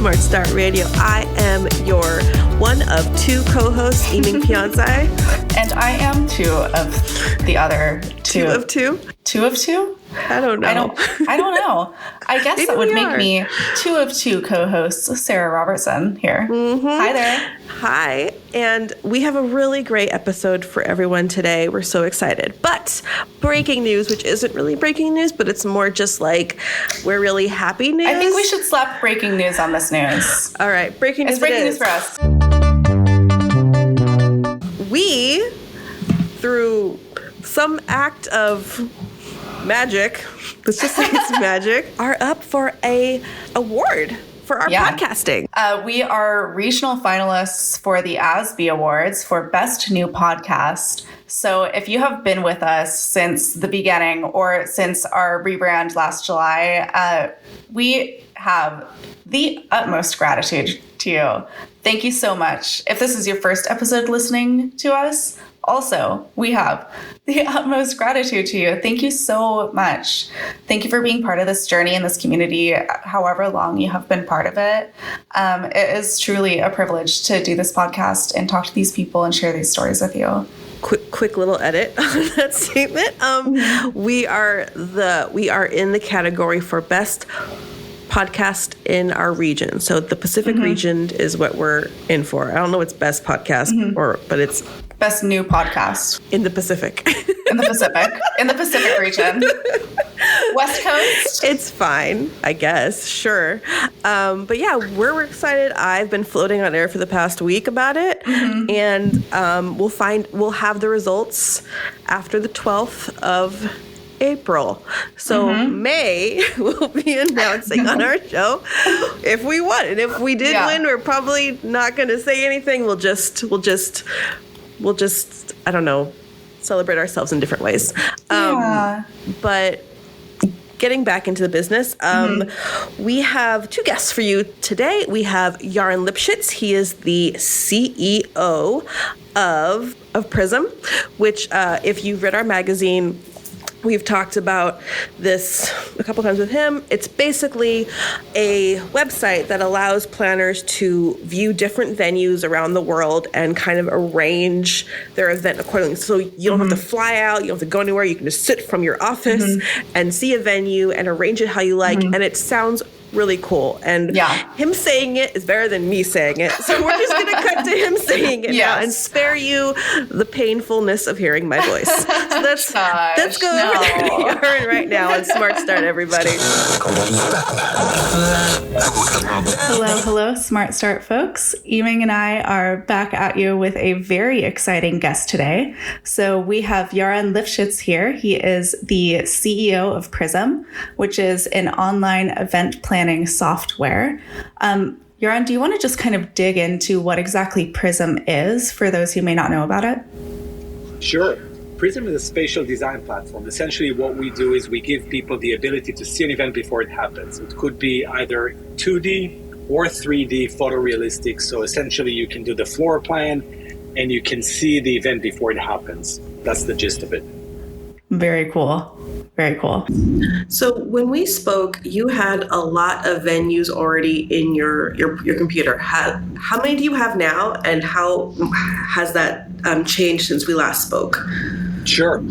Smart Start Radio. I am your one of two co-hosts, Eming Piansay. And I am two of the other two. Two of two? Two of two? I don't know. I don't know. I guess Maybe that would make are. me two of two co-hosts, Sara Robertson here. Mm-hmm. Hi there. Hi. And we have a really great episode for everyone today. We're so excited. But breaking news, which isn't really breaking news, but it's more just like we're really happy news. I think we should slap breaking news on this news. All right. Breaking news. It's breaking news for us. We, through some act of magic, let's just say it's magic, are up for a award for our podcasting. We are regional finalists for the ASBPE Awards for Best New Podcast. So if you have been with us since the beginning or since our rebrand last July, we have the utmost gratitude to you. Thank you so much. If this is your first episode listening to us, also, we have the utmost gratitude to you. Thank you so much. Thank you for being part of this journey in this community, however long you have been part of it. It is truly a privilege to do this podcast and talk to these people and share these stories with you. Quick little edit on that statement. We are in the category for best podcast in our region. So the Pacific region is what we're in for. I don't know what's best podcast but it's best new podcast in the Pacific. In the Pacific region. West Coast? It's fine, I guess. Sure. But yeah, we're excited. I've been floating on air for the past week about it. And we'll have the results after the 12th of April. So May we'll be announcing on our show if we won. And if we did win, we're probably not going to say anything. We'll just I don't know, celebrate ourselves in different ways. But getting back into the business, we have two guests for you today. We have Yaron Lipshitz. He is the CEO of Prismm, which if you've read our magazine, we've talked about this a couple times with him. It's basically a website that allows planners to view different venues around the world and kind of arrange their event accordingly. So you don't have to fly out, you don't have to go anywhere. You can just sit from your office and see a venue and arrange it how you like. And it sounds really cool. And him saying it is better than me saying it. So we're just going to cut to him saying it now and spare you the painfulness of hearing my voice. So let's go over there to Yaron right now and Smart Start, everybody. Hello, Smart Start folks. Eming and I are back at you with a very exciting guest today. So we have Yaron Lipshitz here. He is the CEO of Prismm, which is an online event planning software. Yaron, do you want to just kind of dig into what exactly Prismm is for those who may not know about it? Sure. Prismm is a spatial design platform. Essentially, what we do is we give people the ability to see an event before it happens. It could be either 2D or 3D photorealistic. So essentially, you can do the floor plan and you can see the event before it happens. That's the gist of it. Very cool. Very cool. So when we spoke, you had a lot of venues already in your computer. How many do you have now, and how has that changed since we last spoke? Sure.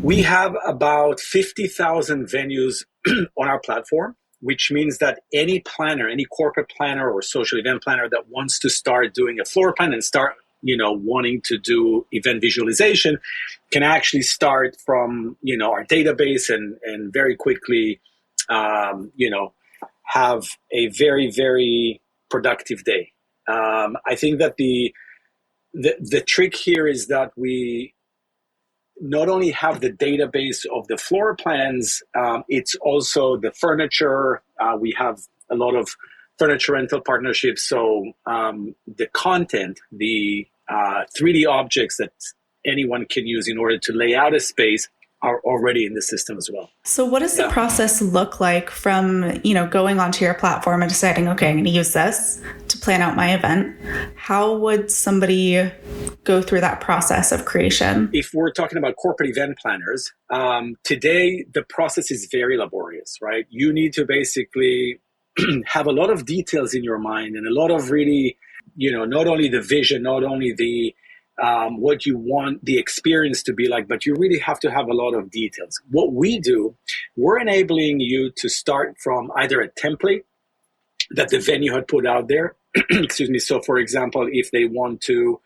We have about 50,000 venues on our platform, which means that any planner, any corporate planner or social event planner that wants to start doing a floor plan and start wanting to do event visualization can actually start from, our database and very quickly, have a very, very productive day. I think that the trick here is that we not only have the database of the floor plans, it's also the furniture. We have a lot of furniture rental partnerships. So the content, the 3D objects that anyone can use in order to lay out a space are already in the system as well. So what does the process look like from, going onto your platform and deciding, okay, I'm going to use this to plan out my event? How would somebody go through that process of creation? If we're talking about corporate event planners, today the process is very laborious, right? You need to basically have a lot of details in your mind and a lot of really, not only the vision, not only the what you want the experience to be like, but you really have to have a lot of details. What we do, we're enabling you to start from either a template that the venue had put out there. Excuse me. So, for example, if you want to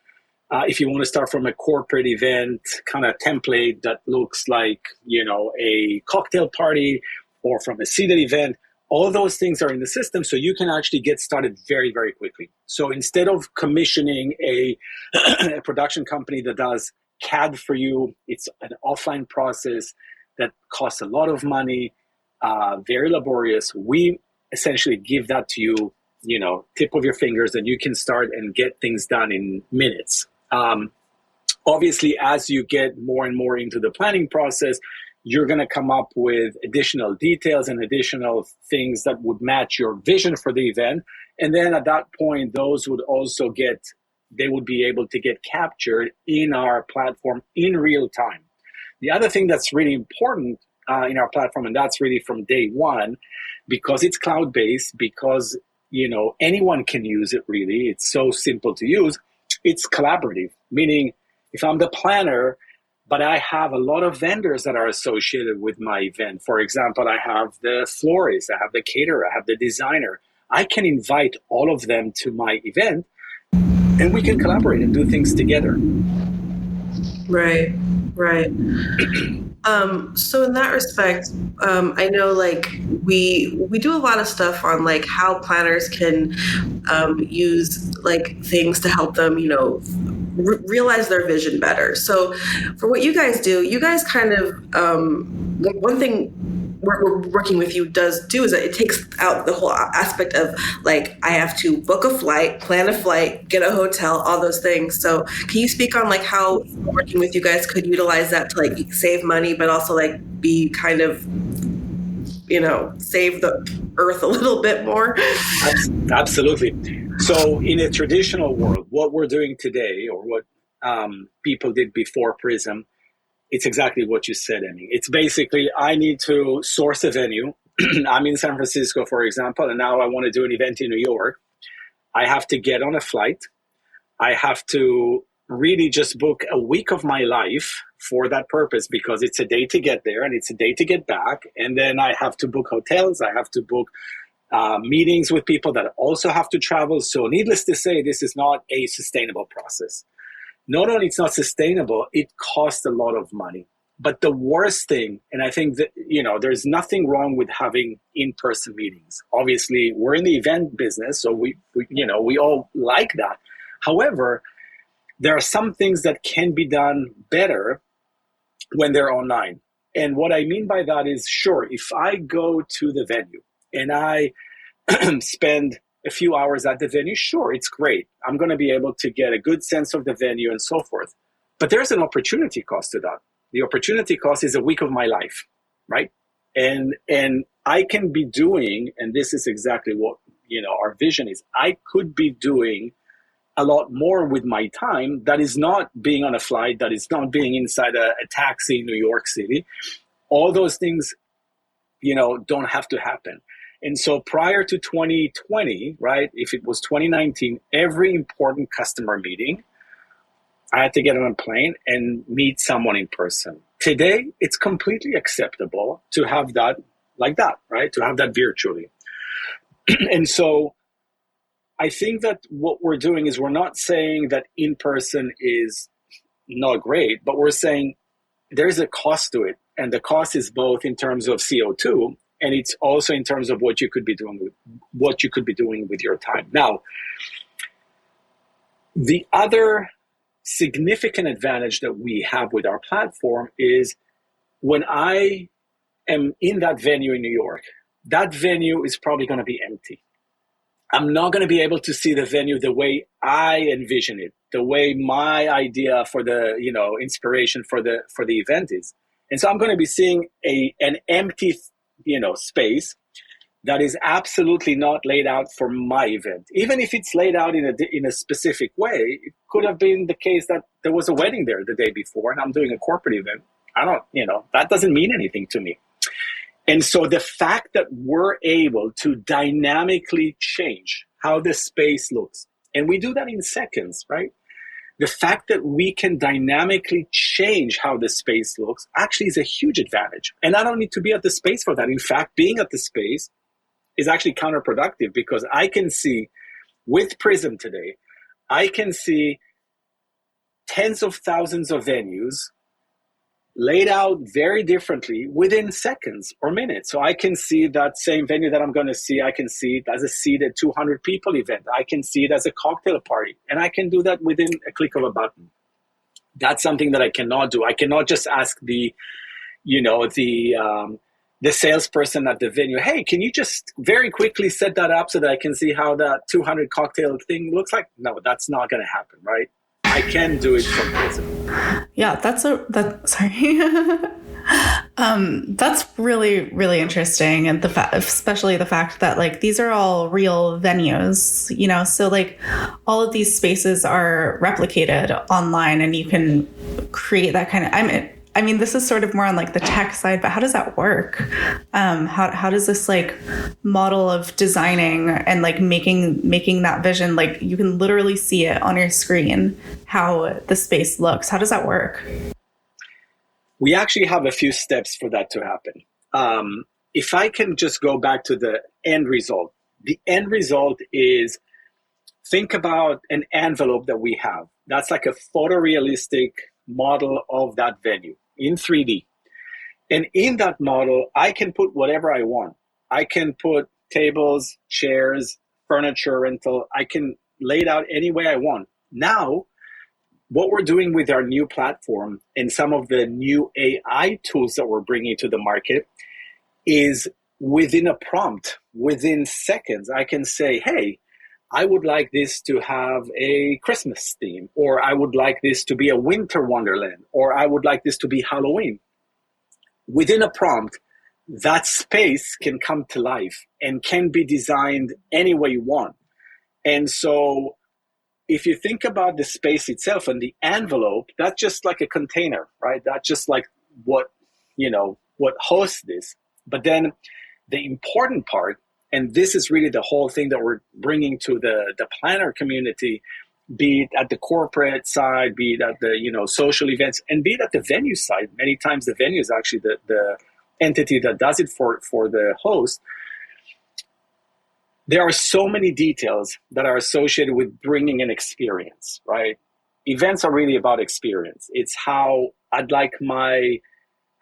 start from a corporate event kind of template that looks like, a cocktail party, or from a seated event, all those things are in the system, so you can actually get started very, very quickly. So instead of commissioning a production company that does CAD for you, it's an offline process that costs a lot of money, very laborious. We essentially give that to you, tip of your fingers, and you can start and get things done in minutes. Obviously, as you get more and more into the planning process, you're going to come up with additional details and additional things that would match your vision for the event. And then at that point, those would also they would be able to get captured in our platform in real time. The other thing that's really important in our platform, and that's really from day one, because it's cloud-based, because, anyone can use it really, it's so simple to use, it's collaborative, meaning if I'm the planner, but I have a lot of vendors that are associated with my event. For example, I have the florist, I have the caterer, I have the designer. I can invite all of them to my event, and we can collaborate and do things together. Right. So in that respect, I know we do a lot of stuff on how planners can use things to help them, realize their vision better. So for what you guys do, you guys kind of, one thing we're working with you is that it takes out the whole aspect of I have to book a flight, plan a flight, get a hotel, all those things. So can you speak on how working with you guys could utilize that to save money, but also be kind of, save the earth a little bit more? Absolutely. So in a traditional world, what we're doing today, or what people did before Prism, it's exactly what you said, Eming. It's basically, I need to source a venue. I'm in San Francisco, for example, and now I want to do an event in New York. I have to get on a flight. I have to really just book a week of my life for that purpose, because it's a day to get there and it's a day to get back. And then I have to book hotels. I have to book meetings with people that also have to travel. So needless to say, this is not a sustainable process. Not only it's not sustainable, it costs a lot of money. But the worst thing, and I think that, there's nothing wrong with having in-person meetings. Obviously, we're in the event business, so we all like that. However, there are some things that can be done better when they're online. And what I mean by that is, sure, if I go to the venue and I spend a few hours at the venue, sure, it's great. I'm going to be able to get a good sense of the venue and so forth. But there's an opportunity cost to that. The opportunity cost is a week of my life, right? And I can be doing, and this is exactly what our vision is, I could be doing a lot more with my time that is not being on a flight, that is not being inside a taxi in New York City. All those things, don't have to happen. And so prior to 2020, right, if it was 2019, every important customer meeting, I had to get on a plane and meet someone in person. Today, it's completely acceptable to have that like that, right, to have that virtually. And so I think that what we're doing is, we're not saying that in-person is not great, but we're saying there's a cost to it. And the cost is both in terms of CO2, and it's also in terms of what you could be doing with your time. Now, the other significant advantage that we have with our platform is, when I am in that venue in New York, that venue is probably going to be empty. I'm not going to be able to see the venue the way I envision it, the way my idea for the, inspiration for the event is. And so I'm going to be seeing an empty, space that is absolutely not laid out for my event. Even if it's laid out in a specific way, it could have been the case that there was a wedding there the day before and I'm doing a corporate event. That doesn't mean anything to me. And so the fact that we're able to dynamically change how the space looks, and we do that in seconds, right? The fact that we can dynamically change how the space looks actually is a huge advantage. And I don't need to be at the space for that. In fact, being at the space is actually counterproductive, because I can see with Prism today, I can see tens of thousands of venues laid out very differently within seconds or minutes. So I can see that same venue that I'm going to see. I can see it as a seated 200 people event. I can see it as a cocktail party. And I can do that within a click of a button. That's something that I cannot do. I cannot just ask the salesperson at the venue, hey, can you just very quickly set that up so that I can see how that 200 cocktail thing looks like? No, that's not going to happen, right? I can do it from Prism. Yeah, that's really, really interesting. And especially the fact that like, these are all real venues, you know, so like all of these spaces are replicated online, and you can create that kind of, I mean, this is sort of more on like the tech side, but how does that work? How does this like model of designing and like making that vision, like you can literally see it on your screen, how the space looks? How does that work? We actually have a few steps for that to happen. If I can just go back to the end result, the end result is, think about an envelope that we have. That's like a photorealistic model of that venue in 3D. And in that model, I can put whatever I want. I can put tables, chairs, furniture rental. I can lay it out any way I want. Now, what we're doing with our new platform and some of the new AI tools that we're bringing to the market is within a prompt, within seconds, I can say, hey, I would like this to have a Christmas theme, or I would like this to be a winter wonderland, or I would like this to be Halloween. Within a prompt, that space can come to life and can be designed any way you want. And so if you think about the space itself and the envelope, that's just like a container, right? That's just like what hosts this. But then the important part, and this is really the whole thing that we're bringing to the planner community, be it at the corporate side, be it at the social events, and be it at the venue side. Many times the venue is actually the entity that does it for the host. There are so many details that are associated with bringing an experience, right? Events are really about experience. It's how I'd like my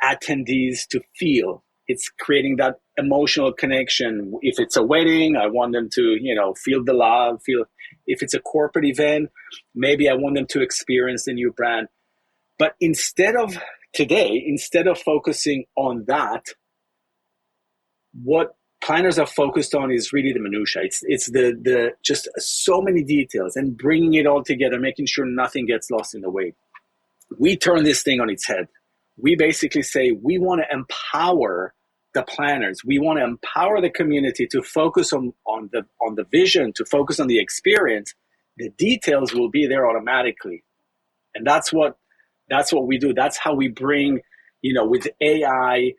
attendees to feel. It's creating that emotional connection. If it's a wedding, I want them to, feel the love, if it's a corporate event, maybe I want them to experience the new brand. But instead of focusing on that, what planners are focused on is really the minutia. It's the just so many details and bringing it all together, making sure nothing gets lost in the way. We turn this thing on its head. We basically say we want to empower the planners. We want to empower the community to focus on the vision, to focus on the experience. The details will be there automatically, and that's what we do. That's how we bring, with AI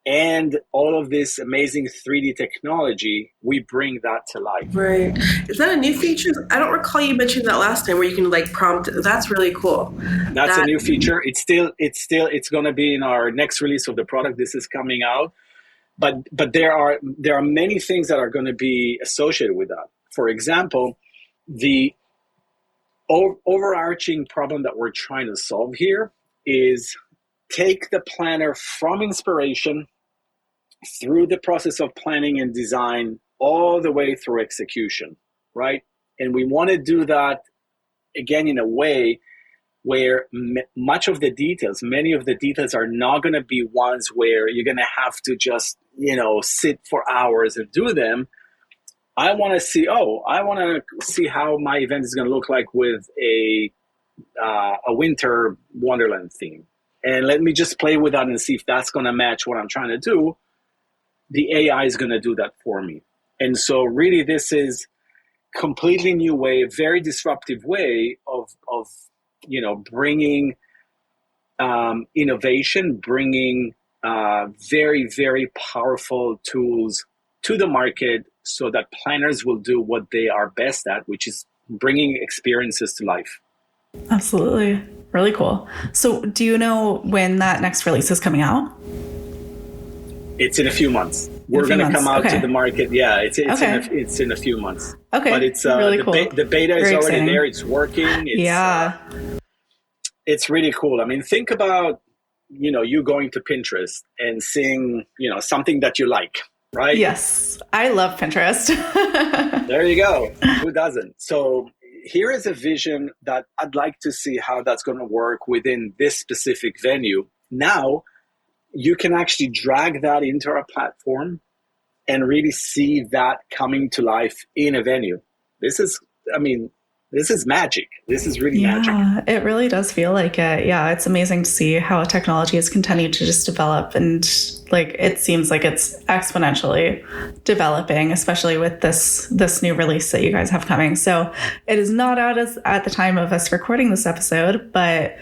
and all of this amazing 3D technology, we bring that to life. Right. Is that a new feature? I don't recall you mentioning that last time, where you can prompt. That's really cool. That's a new feature. It's going to be in our next release of the product. This is coming out, but there are many things that are going to be associated with that. For example, the overarching problem that we're trying to solve here is take the planner from inspiration through the process of planning and design all the way through execution, right? And we want to do that, again, in a way where many of the details are not going to be ones where you're going to have to just, sit for hours and do them. I want to see how my event is going to look like with a winter wonderland theme. And let me just play with that and see if that's going to match what I'm trying to do. The AI is going to do that for me. And so really this is completely new way, a very disruptive way of bringing innovation, bringing very, very powerful tools to the market so that planners will do what they are best at, which is bringing experiences to life. Absolutely. Really cool. So do you know when that next release is coming out? It's in a few months. We're going to come out to the market. Yeah, it's in a few months. Okay. But it's really cool. The beta is Very already exciting. there. It's working. It's really cool. I mean, think about, you going to Pinterest and seeing, something that you like, right? Yes. I love Pinterest. There you go. Who doesn't? So here is a vision that I'd like to see how that's going to work within this specific venue. Now, you can actually drag that into our platform and really see that coming to life in a venue. This is magic. This is really magic. Yeah, it really does feel like it. Yeah, it's amazing to see how technology has continued to just develop, and it seems like it's exponentially developing, especially with this new release that you guys have coming. So it is not out at the time of us recording this episode, but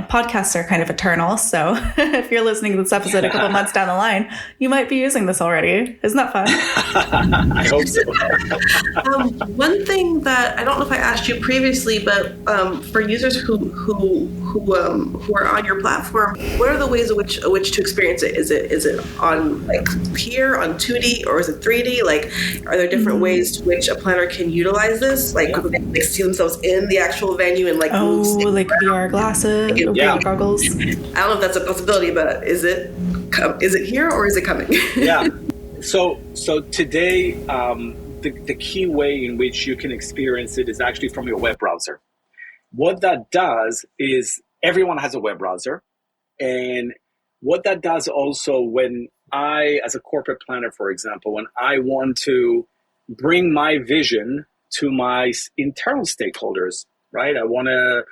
podcasts are kind of eternal. So if you're listening to this episode a couple months down the line, you might be using this already. Isn't that fun? I hope so. One thing that I don't know if I asked you previously, but for users who are on your platform, what are the ways in which to experience it? Is it on here on 2D or is it 3D? Are there different ways to which a planner can utilize this? Could they see themselves in the actual venue and move VR glasses, VR goggles? I don't know if that's a possibility, but is it here or is it coming? Yeah. So today, the key way in which you can experience it is actually from your web browser. What that does is everyone has a web browser. And what that does also when I, as a corporate planner, for example, when I want to bring my vision to my internal stakeholders, right? I want to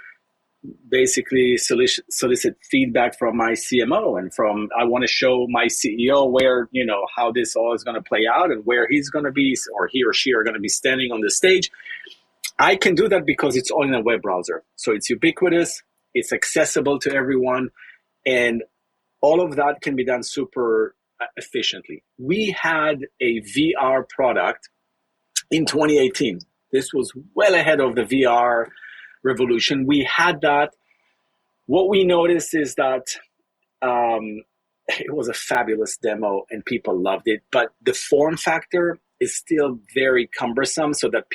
basically solicit feedback from my CMO and I want to show my CEO where, how this all is going to play out and where he's going to be, or he or she are going to be standing on the stage. I can do that because it's all in a web browser. So it's ubiquitous, it's accessible to everyone, and all of that can be done super efficiently. We had a VR product in 2018. This was well ahead of the VR revolution. We had that. What we noticed is that it was a fabulous demo and people loved it, but the form factor is still very cumbersome so that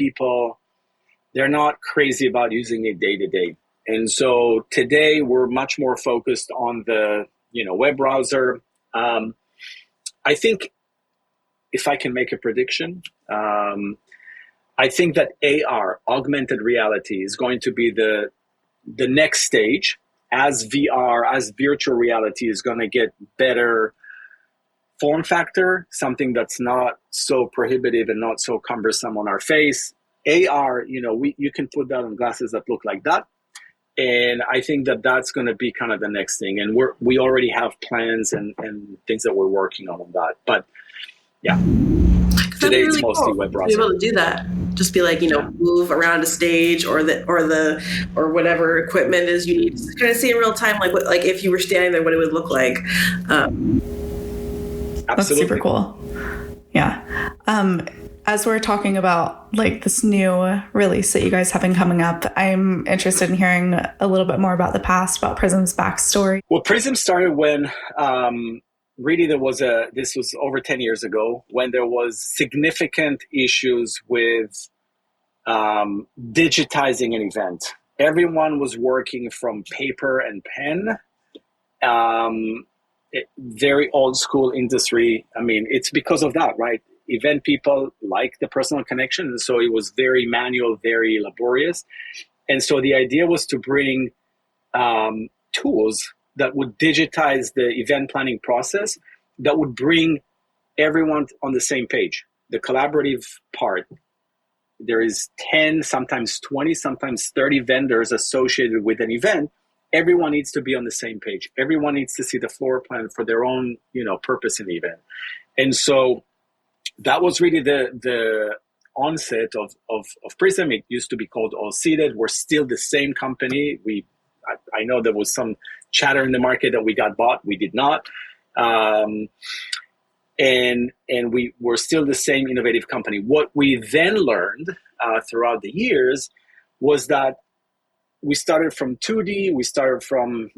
they're not crazy about using it day to day. And so today we're much more focused on the web browser. I think if I can make a prediction, I think that AR, augmented reality, is going to be the next stage as VR, as virtual reality is going to get better form factor, something that's not so prohibitive and not so cumbersome on our face. AR, you can put that on glasses that look like that. And I think that that's going to be kind of the next thing. And we already have plans and things that we're working on that. But yeah, today it's mostly web browser. To be able to do that, just be move around a stage or whatever equipment is you need to kind of see in real time, like if you were standing there, what it would look like. Absolutely. That's super cool. Yeah. As we're talking about this new release that you guys have been coming up, I'm interested in hearing a little bit more about the past, about Prism's backstory. Well, Prism started when really this was over 10 years ago, when there was significant issues with digitizing an event. Everyone was working from paper and pen. Very old school industry. I mean, it's because of that, right? Event people like the personal connection. And so it was very manual, very laborious. And so the idea was to bring tools that would digitize the event planning process, that would bring everyone on the same page. The collaborative part, there is 10, sometimes 20, sometimes 30 vendors associated with an event. Everyone needs to be on the same page. Everyone needs to see the floor plan for their own, purpose in the event. And so that was really the onset of Prism. It used to be called All Seated. We're still the same company. I know there was some chatter in the market that we got bought. We did not. And we were still the same innovative company. What we then learned throughout the years was that we started from 2D. We started from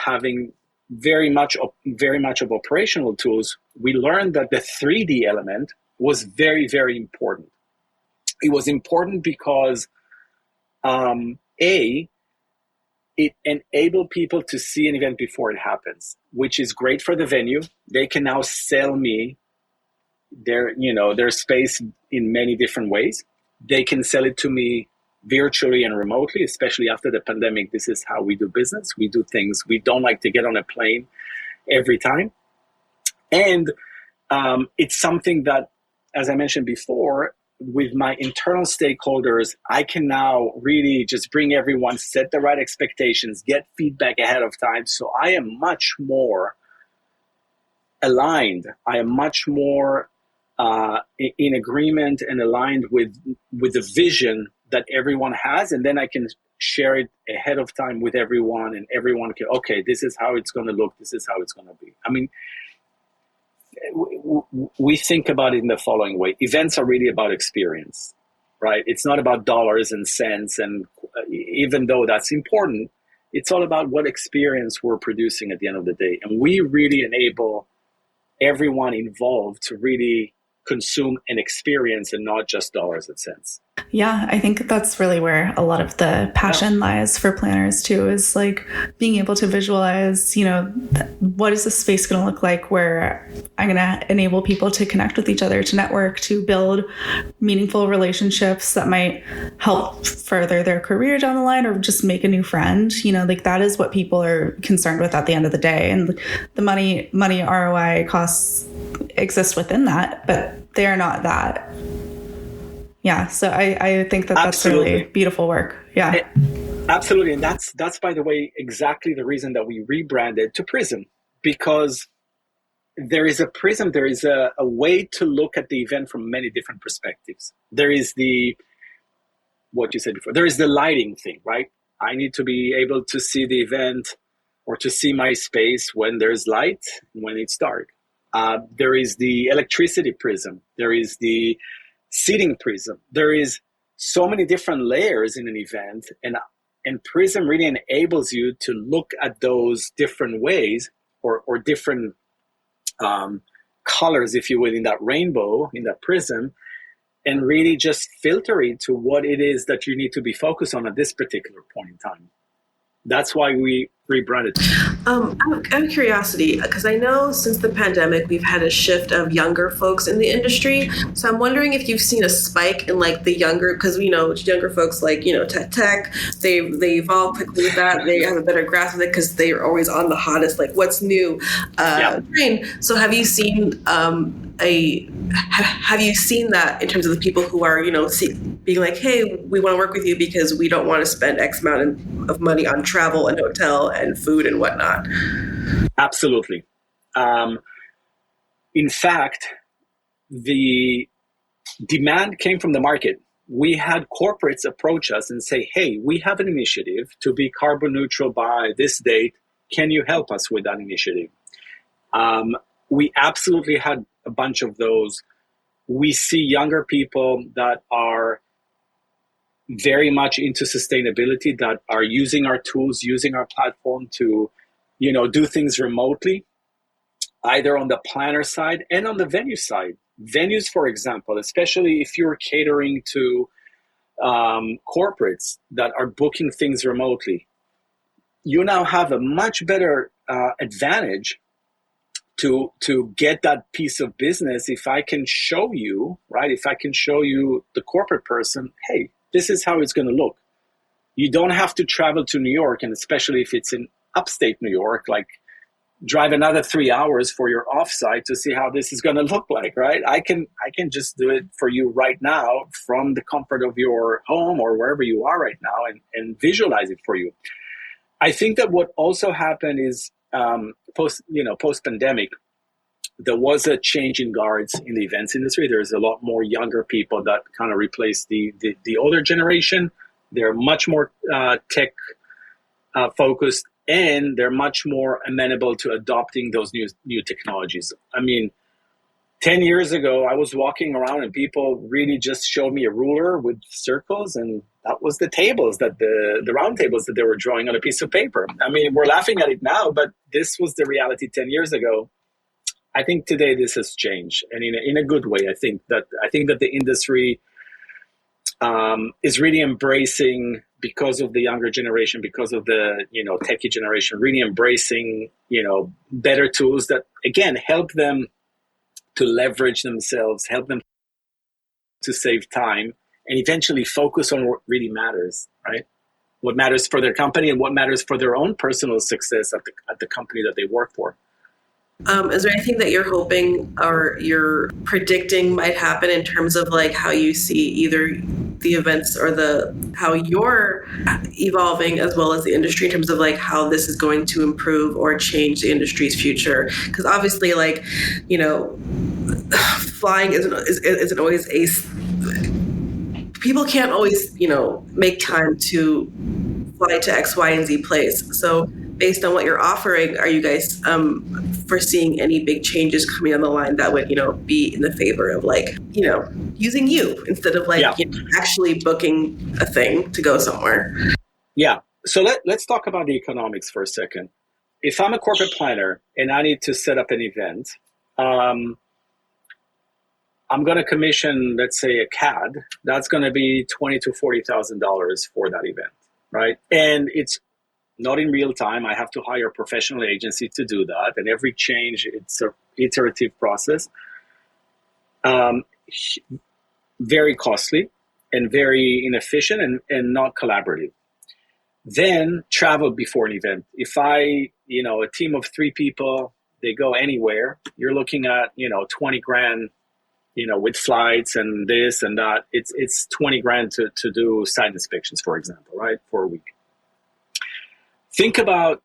having very much of operational tools. We learned that the 3D element was very, very important. It was important because it enabled people to see an event before it happens, which is great for the venue. They can now sell me their space in many different ways. They can sell it to me virtually and remotely, especially after the pandemic. This is how we do business. We do things. We don't like to get on a plane every time. And it's something that, as I mentioned before, with my internal stakeholders, I can now really just bring everyone, set the right expectations, get feedback ahead of time. So I am much more aligned. I am much more in agreement and aligned with the vision that everyone has. And then I can share it ahead of time with everyone, and everyone can, okay, this is how it's going to look. This is how it's going to be. I mean, we think about it in the following way. Events are really about experience, right? It's not about dollars and cents. And even though that's important, it's all about what experience we're producing at the end of the day. And we really enable everyone involved to really consume an experience and not just dollars and cents. Yeah, I think that's really where a lot of the passion lies for planners too, is like being able to visualize, what is the space going to look like where I'm going to enable people to connect with each other, to network, to build meaningful relationships that might help further their career down the line or just make a new friend. Like that is what people are concerned with at the end of the day. And the money ROI costs exist within that, but they're not that. Yeah, so I think that's Absolutely. Really beautiful work. Yeah, absolutely, and that's by the way exactly the reason that we rebranded to Prism, because there is a Prism, there is a way to look at the event from many different perspectives. There is what you said before. There is the lighting thing, right? I need to be able to see the event or to see my space when there's light, when it's dark. There is the electricity prism. There is the seating prism. There is so many different layers in an event, and Prism really enables you to look at those different ways or different colors, if you will, in that rainbow, in that prism, and really just filter it to what it is that you need to be focused on at this particular point in time. That's why we rebranded. Out of curiosity, because I know since the pandemic, we've had a shift of younger folks in the industry. So I'm wondering if you've seen a spike in like the younger, because we know younger folks like, tech, they evolve quickly with that. They have a better grasp of it because they are always on the hottest, like what's new train. So have you seen have you seen that in terms of the people who are, being like, hey, we want to work with you because we don't want to spend X amount of money on travel and hotel and food and whatnot? Absolutely. In fact, the demand came from the market. We had corporates approach us and say, hey, we have an initiative to be carbon neutral by this date. Can you help us with that initiative? We absolutely had a bunch of those. We see younger people that are very much into sustainability, that are using our tools, using our platform to, do things remotely, either on the planner side and on the venue side. Venues, for example, especially if you're catering to corporates that are booking things remotely, you now have a much better advantage to get that piece of business if I can show you, right? If I can show you the corporate person, hey, this is how it's going to look. You don't have to travel to New York, and especially if it's in upstate New York, like drive another 3 hours for your offsite to see how this is going to look like, right? I can just do it for you right now from the comfort of your home or wherever you are right now and visualize it for you. I think that what also happened is post-pandemic, there was a change in guards in the events industry. There's a lot more younger people that kind of replaced the older generation. They're much more tech focused. and they're much more amenable to adopting those new technologies. I mean, 10 years ago, I was walking around and people really just showed me a ruler with circles, and that was the tables, that the round tables that they were drawing on a piece of paper. I mean, we're laughing at it now, but this was the reality 10 years ago. I think today this has changed, and in a good way. I think that the industry is really embracing, because of the younger generation, because of the techie generation, really embracing better tools that again help them to leverage themselves, help them to save time, and eventually focus on what really matters, right? What matters for their company and what matters for their own personal success at the company that they work for. Is there anything that you're hoping or you're predicting might happen in terms of like how you see either the events or how you're evolving as well as the industry in terms of like how this is going to improve or change the industry's future? Because obviously, like, flying isn't always people can't always, make time to fly to X, Y, and Z place. So based on what you're offering, are you guys foreseeing any big changes coming on the line that would, be in the favor of like, using you instead of like actually booking a thing to go somewhere? Yeah. So let's talk about the economics for a second. If I'm a corporate planner and I need to set up an event, I'm going to commission, let's say, a CAD. That's going to be $20,000 to $40,000 for that event, right? And it's not in real time. I have to hire a professional agency to do that. And every change, it's an iterative process. Very costly and very inefficient and not collaborative. Then travel before an event. If a team of 3 people, they go anywhere, you're looking at, 20 grand, with flights and this and that. It's 20 grand to do site inspections, for example, right? For a week. Think about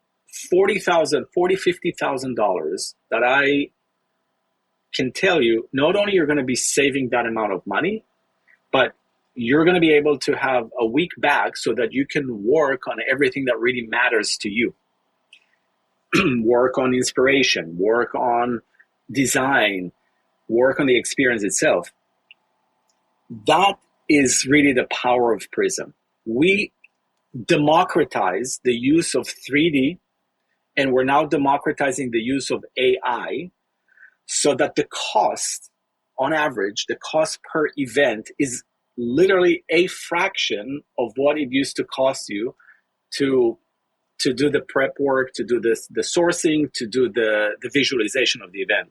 $50,000 that I can tell you, not only you're going to be saving that amount of money, but you're going to be able to have a week back so that you can work on everything that really matters to you. Work on inspiration, work on design, work on the experience itself. That is really the power of Prism. We democratize the use of 3D, and we're now democratizing the use of AI so that the cost, on average, the cost per event is literally a fraction of what it used to cost you to do the prep work, to do the sourcing, to do the visualization of the event.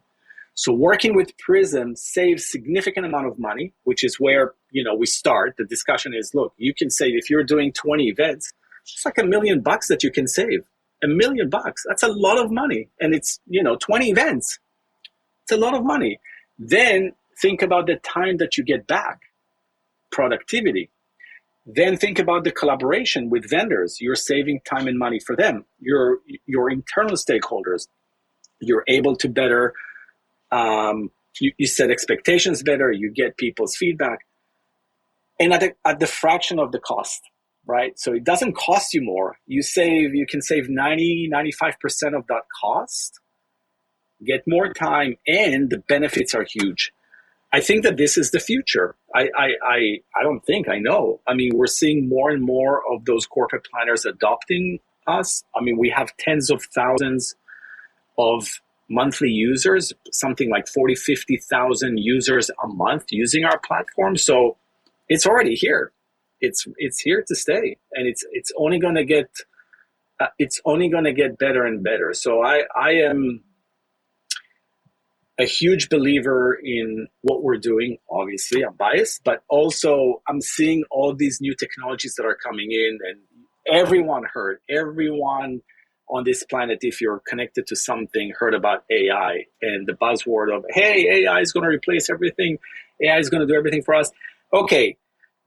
So working with Prism saves significant amount of money, which is where, we start. The discussion is, look, you can save, if you're doing 20 events, it's like $1 million that you can save. $1 million. That's a lot of money. And it's, 20 events. It's a lot of money. Then think about the time that you get back, productivity. Then think about the collaboration with vendors. You're saving time and money for them. Your internal stakeholders, you're able to better, you set expectations better, you get people's feedback, and at the fraction of the cost, right? So it doesn't cost you more. You can save 95% of that cost, get more time, and the benefits are huge. I think that this is the future. I know. I mean, we're seeing more and more of those corporate planners adopting us. I mean, we have tens of thousands of monthly users, something like 50,000 users a month using our platform. So it's already here. It's here to stay, and it's only going to get better and better. So I am a huge believer in what we're doing. Obviously, I'm biased, but also I'm seeing all these new technologies that are coming in, and everyone on this planet, if you're connected to something, heard about AI and the buzzword of, hey, AI is going to replace everything. AI is going to do everything for us. Okay,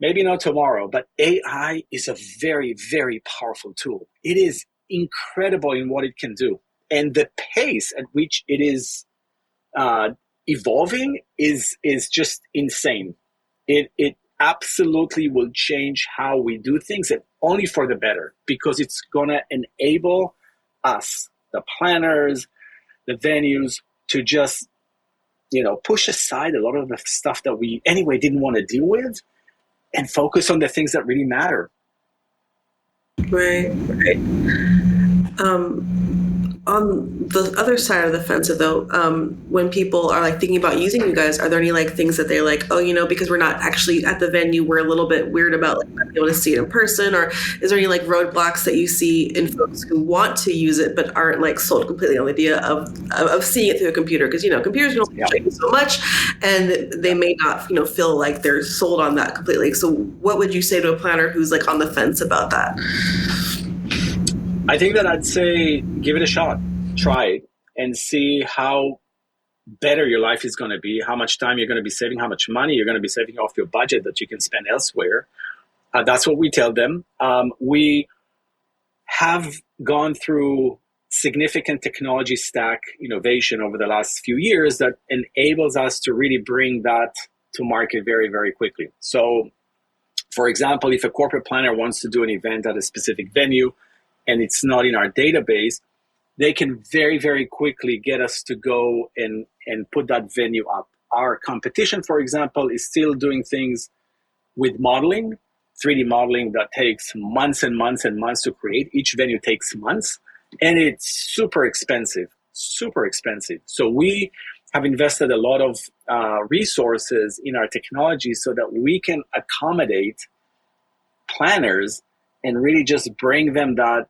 maybe not tomorrow, but AI is a very, very powerful tool. It is incredible in what it can do. And the pace at which it is evolving is just insane. It absolutely will change how we do things, and only for the better, because it's going to enable us, the planners, the venues, to just, push aside a lot of the stuff that we anyway didn't want to deal with and focus on the things that really matter. Right. On the other side of the fence, though, when people are like thinking about using you guys, are there any like things that they're like, oh, because we're not actually at the venue, we're a little bit weird about like not being able to see it in person? Or is there any like roadblocks that you see in folks who want to use it but aren't like sold completely on the idea of seeing it through a computer? Because computers can only show you so much, and they may not feel like they're sold on that completely. So what would you say to a planner who's like on the fence about that? I think that I'd say give it a shot. Try it and see how better your life is going to be, how much time you're going to be saving, how much money you're going to be saving off your budget that you can spend elsewhere. That's what we tell them. We have gone through significant technology stack innovation over the last few years that enables us to really bring that to market very, very quickly. So, for example, if a corporate planner wants to do an event at a specific venue, and it's not in our database, they can very, very quickly get us to go and put that venue up. Our competition, for example, is still doing things with modeling, 3D modeling that takes months and months and months to create. Each venue takes months, and it's super expensive. So we have invested a lot of resources in our technology so that we can accommodate planners and really just bring them that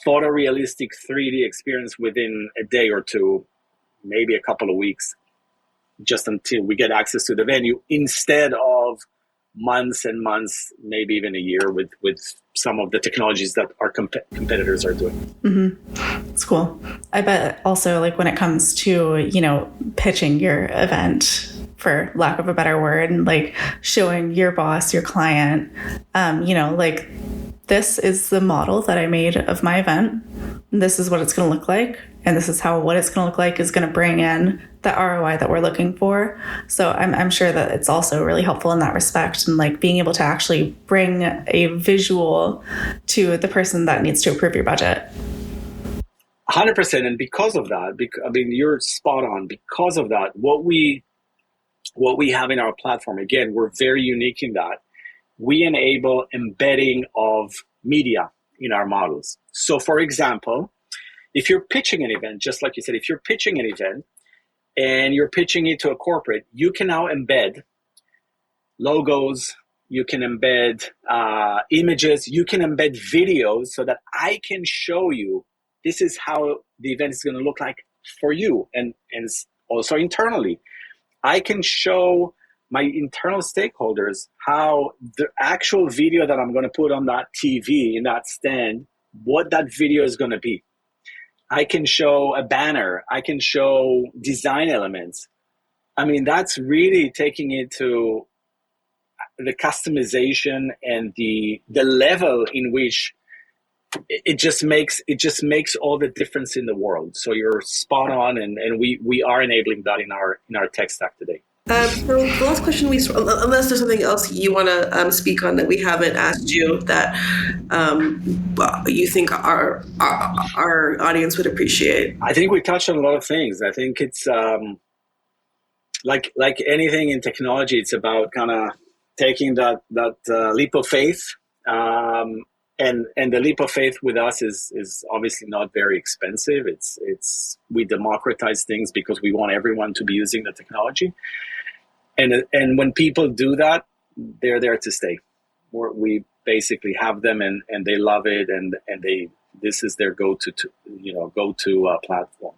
photorealistic 3D experience within a day or two, maybe a couple of weeks, just until we get access to the venue, instead of months and months, maybe even a year with some of the technologies that our competitors are doing. Mm-hmm. It's cool. I bet also like when it comes to, pitching your event, for lack of a better word, and like showing your boss, your client, like, this is the model that I made of my event. This is what it's going to look like. And this is what it's going to look like is going to bring in the ROI that we're looking for. So I'm sure that it's also really helpful in that respect. And like being able to actually bring a visual to the person that needs to approve your budget. 100%. And because of that, you're spot on. Because of that, what we have in our platform, again, we're very unique in that we enable embedding of media in our models. So for example, if you're pitching an event, just like you said, if you're pitching an event and you're pitching it to a corporate, you can now embed logos, you can embed images, you can embed videos so that I can show you this is how the event is going to look like for you and also internally. I can show my internal stakeholders how the actual video that I'm going to put on that TV in that stand, what that video is going to be. I can show a banner. I can show design elements. That's really taking it to the customization and the level in which it just makes all the difference in the world. So you're spot on, and we are enabling that in our tech stack today. So the last question unless there's something else you want to speak on that we haven't asked you that you think our audience would appreciate. I think we touched on a lot of things. I think it's like anything in technology, it's about kind of taking that leap of faith. And the leap of faith with us is obviously not very expensive. It's we democratize things because we want everyone to be using the technology. And when people do that, they're there to stay. We basically have them and they love it and this is their go-to platform.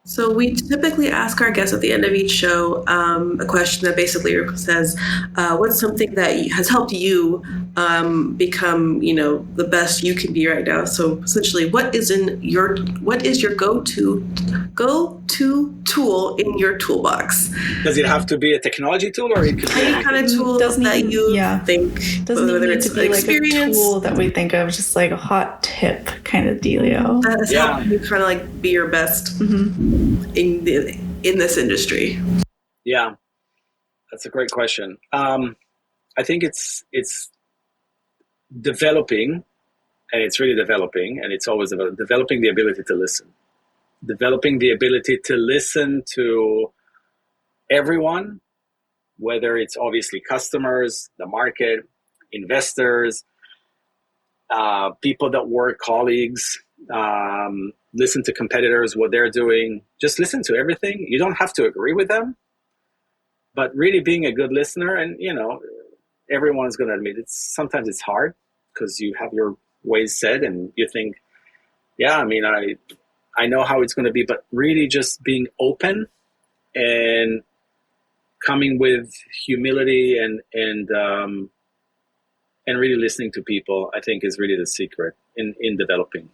So we typically ask our guests at the end of each show a question that basically says, what's something that has helped you become, the best you can be right now? So essentially, what is your go-to tool in your toolbox? Does it have to be a technology tool, or it could be any kind of tool that you think? Doesn't even need to be like a tool that we think of, just like a hot tip kind of dealio. That has helped you kind of like be your best. Mm-hmm. In this industry? Yeah, that's a great question. I think it's developing and it's really developing, and it's always about developing the ability to listen, developing the ability to listen to everyone, whether it's obviously customers, the market, investors, people that work, colleagues, listen to competitors, what they're doing. Just listen to everything. You don't have to agree with them, but really being a good listener. And, you know, everyone's going to admit sometimes it's hard because you have your ways said and you think, yeah, I mean, I know how it's going to be, but really just being open and coming with humility and really listening to people, I think is really the secret in developing.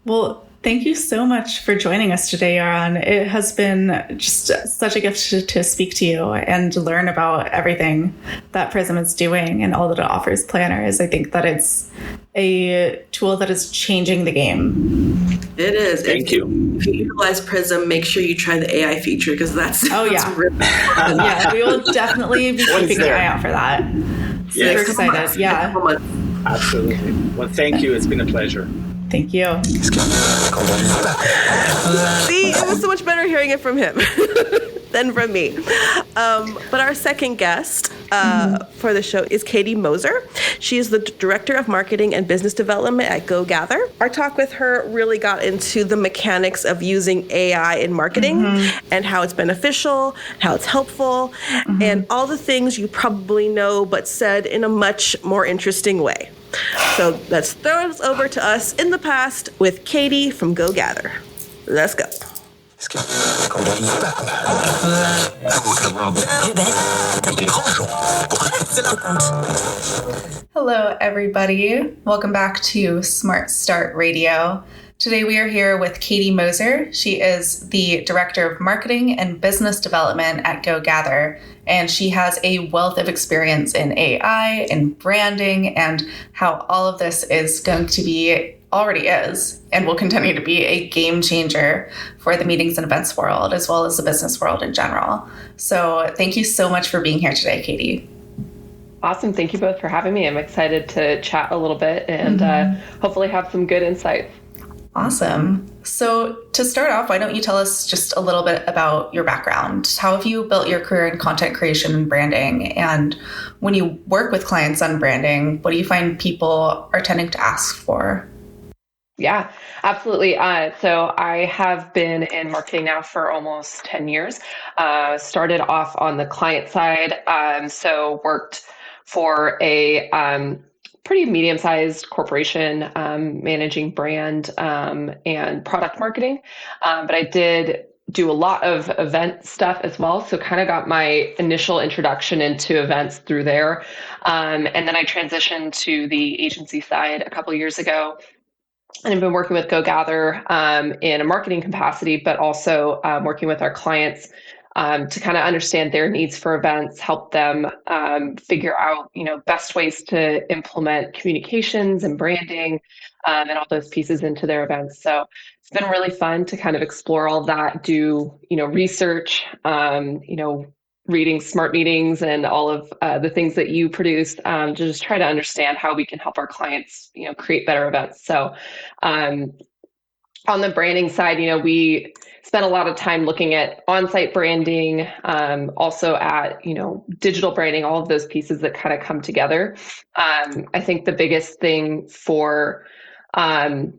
Well, thank you so much for joining us today, Yaron. It has been just such a gift to speak to you and to learn about everything that Prismm is doing and all that it offers planners. I think that it's a tool that is changing the game. It is. Thank you. If you utilize Prismm, make sure you try the AI feature because that's really fun. Yeah, we will definitely be keeping an eye out for that. Super excited. Yeah. Absolutely. Well, thank you. It's been a pleasure. Thank you. See, it was so much better hearing it from him than from me. But our second guest for the show is Katie Moser. She is the Director of Marketing and Business Development at GoGather. Our talk with her really got into the mechanics of using AI in marketing and how it's beneficial, how it's helpful, and all the things you probably know but said in a much more interesting way. So let's throw this over to us in the past with Katie from GoGather. Let's go. Hello, everybody. Welcome back to Smart Start Radio. Today we are here with Katie Moser. She is the Director of Marketing and Business Development at GoGather, and she has a wealth of experience in AI and branding and how all of this is going to be, already is, and will continue to be a game changer for the meetings and events world, as well as the business world in general. So thank you so much for being here today, Katie. Awesome. Thank you both for having me. I'm excited to chat a little bit and hopefully have some good insights. Awesome. So to start off, why don't you tell us just a little bit about your background? How have you built your career in content creation and branding? And when you work with clients on branding, what do you find people are tending to ask for? Yeah, absolutely. So I have been in marketing now for almost 10 years. Started off on the client side. So worked for a pretty medium-sized corporation, managing brand and product marketing. But I did do a lot of event stuff as well. So kind of got my initial introduction into events through there. And then I transitioned to the agency side a couple of years ago. And I've been working with GoGather in a marketing capacity, but also working with our clients to kind of understand their needs for events, help them figure out, best ways to implement communications and branding and all those pieces into their events. So it's been really fun to kind of explore all of that, do, research, reading Smart Meetings and all of the things that you produce to just try to understand how we can help our clients, create better events. So on the branding side, we spent a lot of time looking at on-site branding, also at, digital branding, all of those pieces that kind of come together. I think the biggest thing for a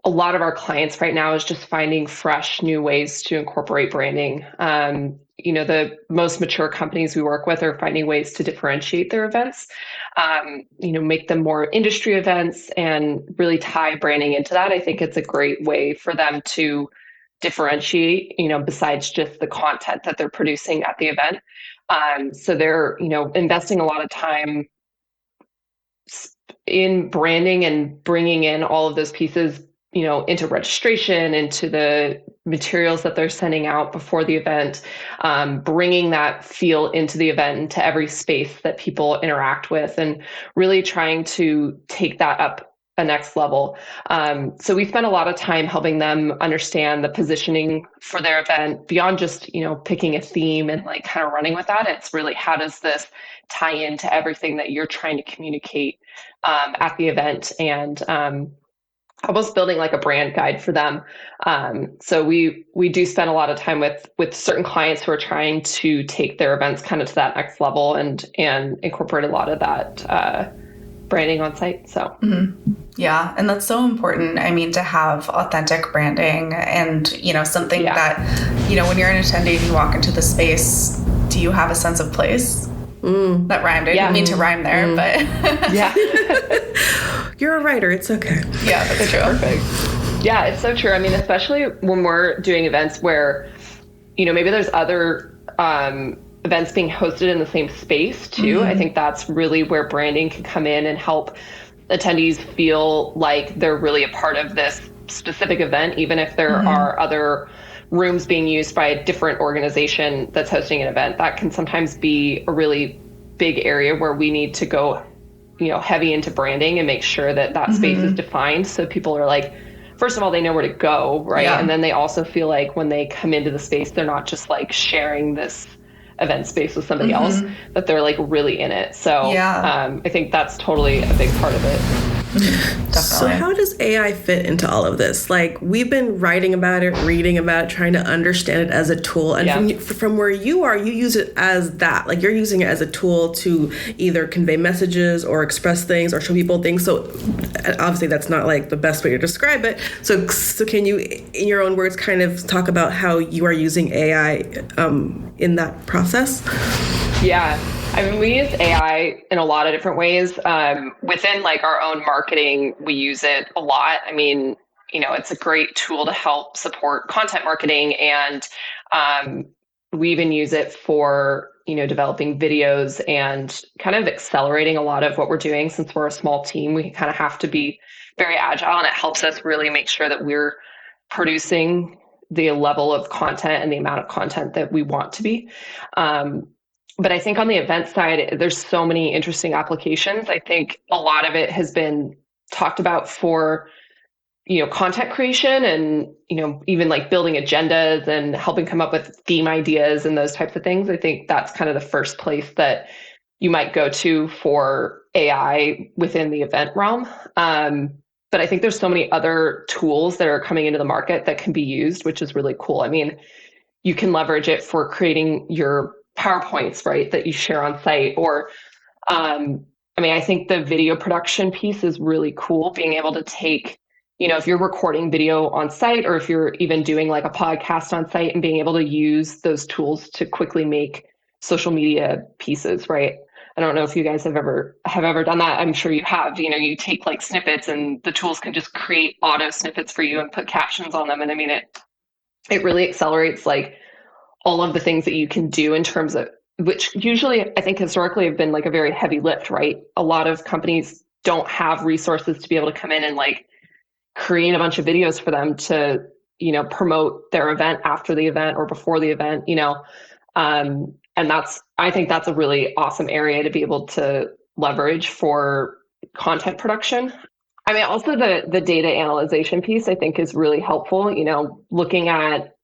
lot of our clients right now is just finding fresh new ways to incorporate branding. The most mature companies we work with are finding ways to differentiate their events, make them more industry events and really tie branding into that. I think it's a great way for them to differentiate, besides just the content that they're producing at the event. So they're, investing a lot of time in branding and bringing in all of those pieces, into registration, into the materials that they're sending out before the event, bringing that feel into the event, into every space that people interact with, and really trying to take that up a next level. So we spend a lot of time helping them understand the positioning for their event beyond just, picking a theme and like kind of running with that. It's really, how does this tie into everything that you're trying to communicate at the event, and almost building like a brand guide for them. So we do spend a lot of time with certain clients who are trying to take their events kind of to that next level and incorporate a lot of that branding on site. So yeah, and that's so important. I mean, to have authentic branding and, something that, when you're an attendee and you walk into the space, do you have a sense of place? That rhymed. I didn't mean to rhyme there, but yeah. You're a writer. It's okay. Yeah, that's true. Perfect. Yeah, it's so true. I mean, especially when we're doing events where, maybe there's other events being hosted in the same space too. I think that's really where branding can come in and help attendees feel like they're really a part of this specific event, even if there are other rooms being used by a different organization that's hosting an event. That can sometimes be a really big area where we need to go, heavy into branding and make sure that that space is defined. So people are like, first of all, they know where to go, right? Yeah. And then they also feel like when they come into the space, they're not just like sharing this event space with somebody else, that they're like really in it. So I think that's totally a big part of it. Definitely. So how does AI fit into all of this? Like, we've been writing about it, reading about it, trying to understand it as a tool. And from where you are, you use it as that. Like, you're using it as a tool to either convey messages or express things or show people things. So obviously that's not like the best way to describe it. So can you, in your own words, kind of talk about how you are using AI in that process? Yeah. I mean, we use AI in a lot of different ways. Within like our own marketing, we use it a lot. I mean, it's a great tool to help support content marketing. And we even use it for, developing videos and kind of accelerating a lot of what we're doing. Since we're a small team, we kind of have to be very agile, and it helps us really make sure that we're producing the level of content and the amount of content that we want to be. But I think on the event side, there's so many interesting applications. I think a lot of it has been talked about for, content creation and, even like building agendas and helping come up with theme ideas and those types of things. I think that's kind of the first place that you might go to for AI within the event realm. But I think there's so many other tools that are coming into the market that can be used, which is really cool. I mean, you can leverage it for creating your PowerPoints, right, that you share on site. Or, I think the video production piece is really cool, being able to take, if you're recording video on site, or if you're even doing like a podcast on site, and being able to use those tools to quickly make social media pieces, right? I don't know if you guys have ever done that. I'm sure you have. You take like snippets, and the tools can just create auto snippets for you and put captions on them. And I mean, it really accelerates like all of the things that you can do in terms of, which usually I think historically have been like a very heavy lift, right? A lot of companies don't have resources to be able to come in and like create a bunch of videos for them to, promote their event after the event or before the event, and I think that's a really awesome area to be able to leverage for content production. I mean, also the data analyzation piece I think is really helpful, looking at,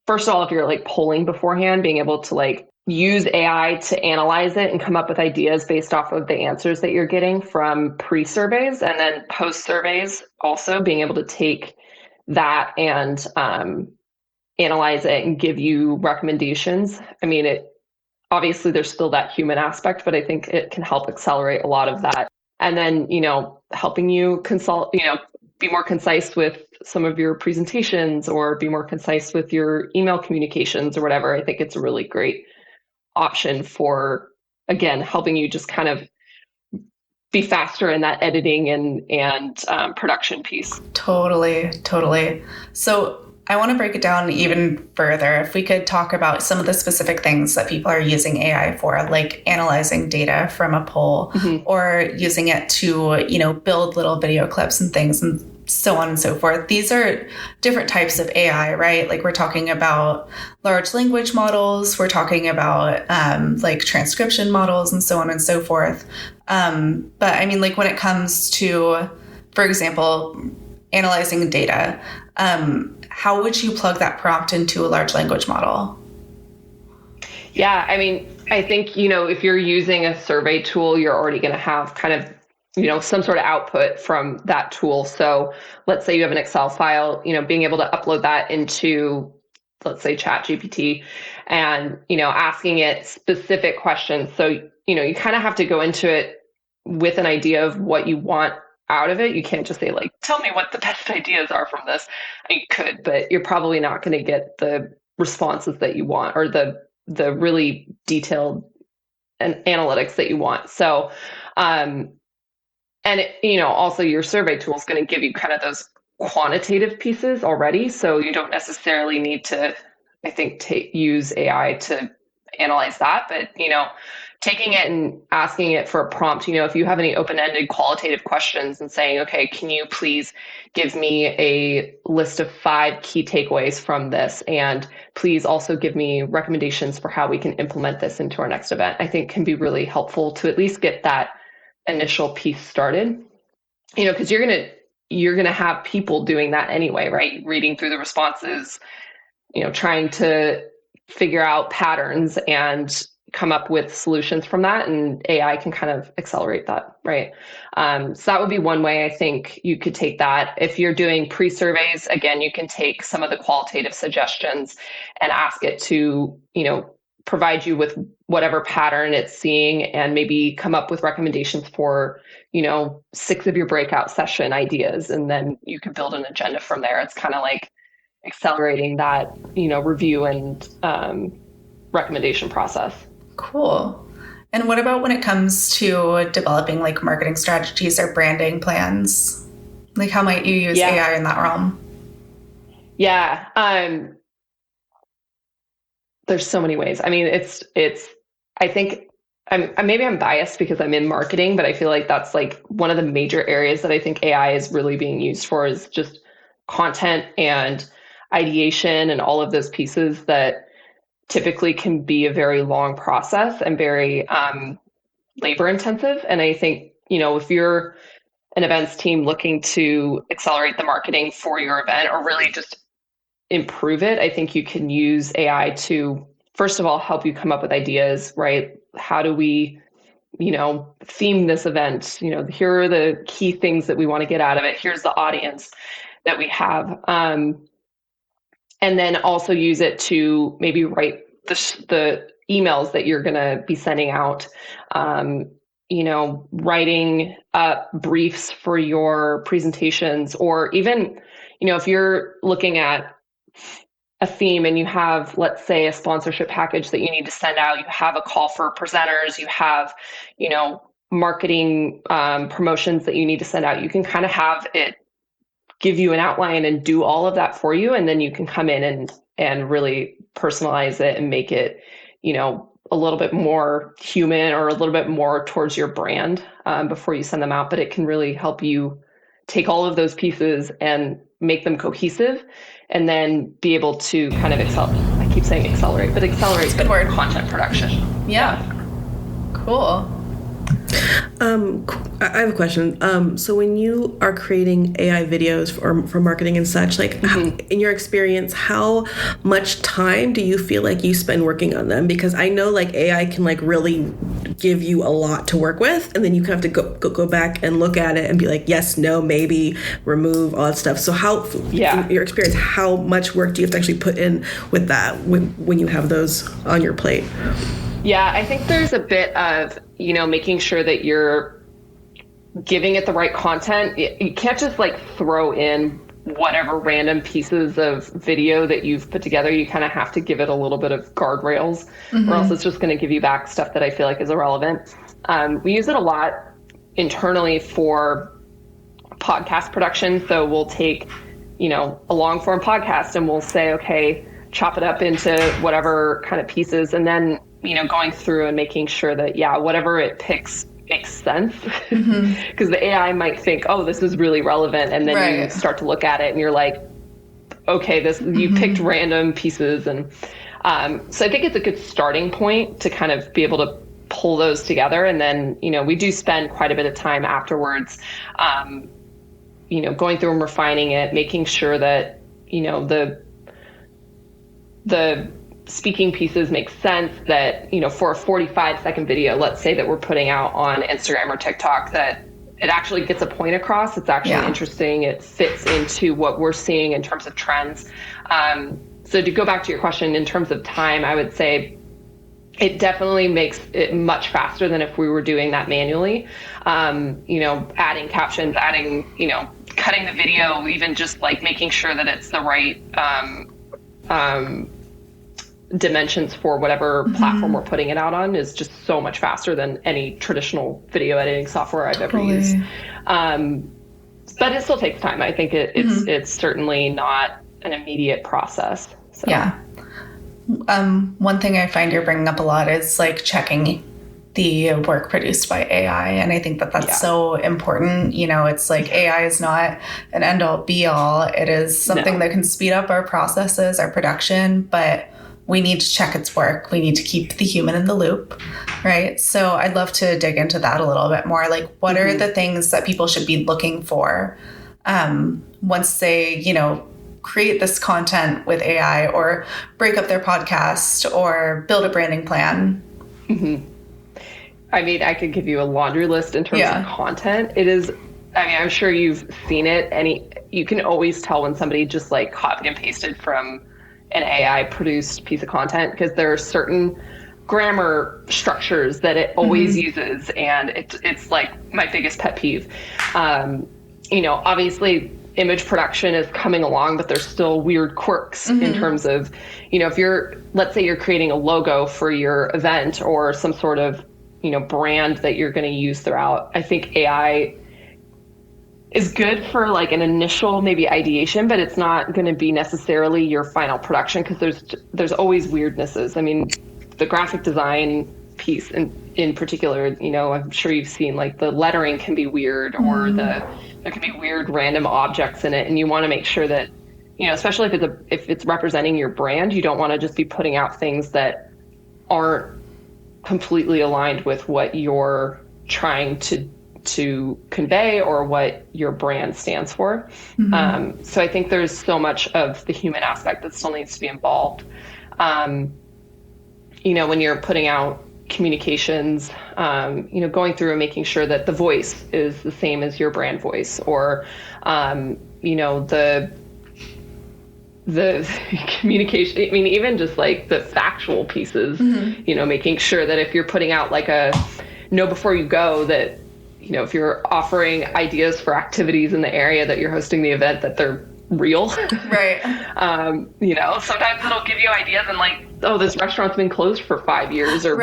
first of all, if you're like polling beforehand, being able to like use AI to analyze it and come up with ideas based off of the answers that you're getting from pre-surveys, and then post-surveys also being able to take that and analyze it and give you recommendations. I mean, obviously there's still that human aspect, but I think it can help accelerate a lot of that. And then, helping you consult, be more concise with some of your presentations, or be more concise with your email communications or whatever. I think it's a really great option for, again, helping you just kind of be faster in that editing and production piece. Totally. So I want to break it down even further. If we could talk about some of the specific things that people are using AI for, like analyzing data from a poll, or using it to, build little video clips and things, and so on and so forth. These are different types of AI, right? Like, we're talking about large language models, we're talking about like transcription models and so on and so forth. But I mean, like, when it comes to for example, analyzing data, how would you plug that prompt into a large language model? Yeah, I mean, I think, if you're using a survey tool, you're already going to have kind of, some sort of output from that tool. So let's say you have an Excel file, being able to upload that into, let's say, ChatGPT and, asking it specific questions. So, you kind of have to go into it with an idea of what you want out of it. You can't just say like, tell me what the best ideas are from this. You could, but you're probably not going to get the responses that you want or the really detailed analytics that you want. So, and also your survey tool is going to give you kind of those quantitative pieces already. So you don't necessarily need to, I think, use AI to analyze that, but, taking it and asking it for a prompt, if you have any open-ended qualitative questions and saying, okay, can you please give me a list of 5 key takeaways from this? And please also give me recommendations for how we can implement this into our next event, I think can be really helpful to at least get that initial piece started, because you're going to have people doing that anyway, right? Reading through the responses, trying to figure out patterns and come up with solutions from that, and AI can kind of accelerate that, right? So that would be one way I think you could take that. If you're doing pre-surveys, again, you can take some of the qualitative suggestions and ask it to, provide you with whatever pattern it's seeing and maybe come up with recommendations for, 6 of your breakout session ideas, and then you can build an agenda from there. It's kind of like accelerating that, review and recommendation process. Cool. And what about when it comes to developing like marketing strategies or branding plans? Like how might you use AI in that realm? Yeah. There's so many ways. I mean, I think maybe I'm biased because I'm in marketing, but I feel like that's like one of the major areas that I think AI is really being used for is just content and ideation and all of those pieces that typically can be a very long process and very labor intensive. And I think, if you're an events team looking to accelerate the marketing for your event or really just improve it, I think you can use AI to, first of all, help you come up with ideas, right? How do we, theme this event? Here are the key things that we want to get out of it. Here's the audience that we have. And then also use it to maybe write the emails that you're going to be sending out, writing up briefs for your presentations, or even, if you're looking at a theme and you have, let's say, a sponsorship package that you need to send out, you have a call for presenters, you have, marketing promotions that you need to send out, you can kind of have it give you an outline and do all of that for you. And then you can come in and really personalize it and make it, a little bit more human or a little bit more towards your brand before you send them out. But it can really help you take all of those pieces and make them cohesive and then be able to kind of I keep saying accelerate, but accelerate good word. Content production. Yeah. Cool. I have a question. So when you are creating AI videos for marketing and such, like in your experience, how much time do you feel like you spend working on them? Because I know like AI can like really give you a lot to work with, and then you have to go back and look at it and be like, yes, no, maybe, remove, all that stuff. So in your experience, how much work do you have to actually put in with that when you have those on your plate? Yeah, I think there's a bit of, making sure that you're giving it the right content. You can't just like throw in whatever random pieces of video that you've put together. You kind of have to give it a little bit of guardrails, or else it's just going to give you back stuff that I feel like is irrelevant. We use it a lot internally for podcast production. So we'll take, a long form podcast and we'll say, okay, chop it up into whatever kind of pieces, and then going through and making sure that, whatever it picks makes sense. Because the AI might think, oh, this is really relevant. And then you start to look at it and you're like, okay, you picked random pieces. And so I think it's a good starting point to kind of be able to pull those together. And then, we do spend quite a bit of time afterwards, going through and refining it, making sure that, the speaking pieces make sense, that, for a 45-second video, let's say that we're putting out on Instagram or TikTok, that it actually gets a point across. It's actually interesting. It fits into what we're seeing in terms of trends. So to go back to your question, in terms of time, I would say it definitely makes it much faster than if we were doing that manually. Adding captions, cutting the video, even just like making sure that it's the right dimensions for whatever platform we're putting it out on is just so much faster than any traditional video editing software I've ever used. But it still takes time. I think it's certainly not an immediate process. So. Yeah. One thing I find you're bringing up a lot is like checking the work produced by AI. And I think that that's so important. It's like AI is not an end all be all. It is something that can speed up our processes, our production, but we need to check its work. We need to keep the human in the loop, right? So I'd love to dig into that a little bit more. Like, what are the things that people should be looking for once they, create this content with AI or break up their podcast or build a branding plan? I mean, I could give you a laundry list in terms of content. It is, I'm sure you've seen it. You can always tell when somebody just like copied and pasted from an AI produced piece of content, because there are certain grammar structures that it always uses. And it's like my biggest pet peeve. Obviously image production is coming along, but there's still weird quirks in terms of, if let's say you're creating a logo for your event or some sort of, brand that you're going to use throughout. I think AI is good for like an initial maybe ideation, but it's not going to be necessarily your final production, because there's always weirdnesses. I mean, the graphic design piece in particular, I'm sure you've seen like the lettering can be weird, or there can be weird random objects in it, and you want to make sure that, especially if it's representing your brand, you don't want to just be putting out things that aren't completely aligned with what you're trying to convey or what your brand stands for. So I think there's so much of the human aspect that still needs to be involved. When you're putting out communications, going through and making sure that the voice is the same as your brand voice, or, the communication, I mean, even just like the factual pieces, making sure that if you're putting out like a know before you go, that, if you're offering ideas for activities in the area that you're hosting the event, that they're real. Right. Sometimes it'll give you ideas and like, oh, this restaurant's been closed for 5 years, or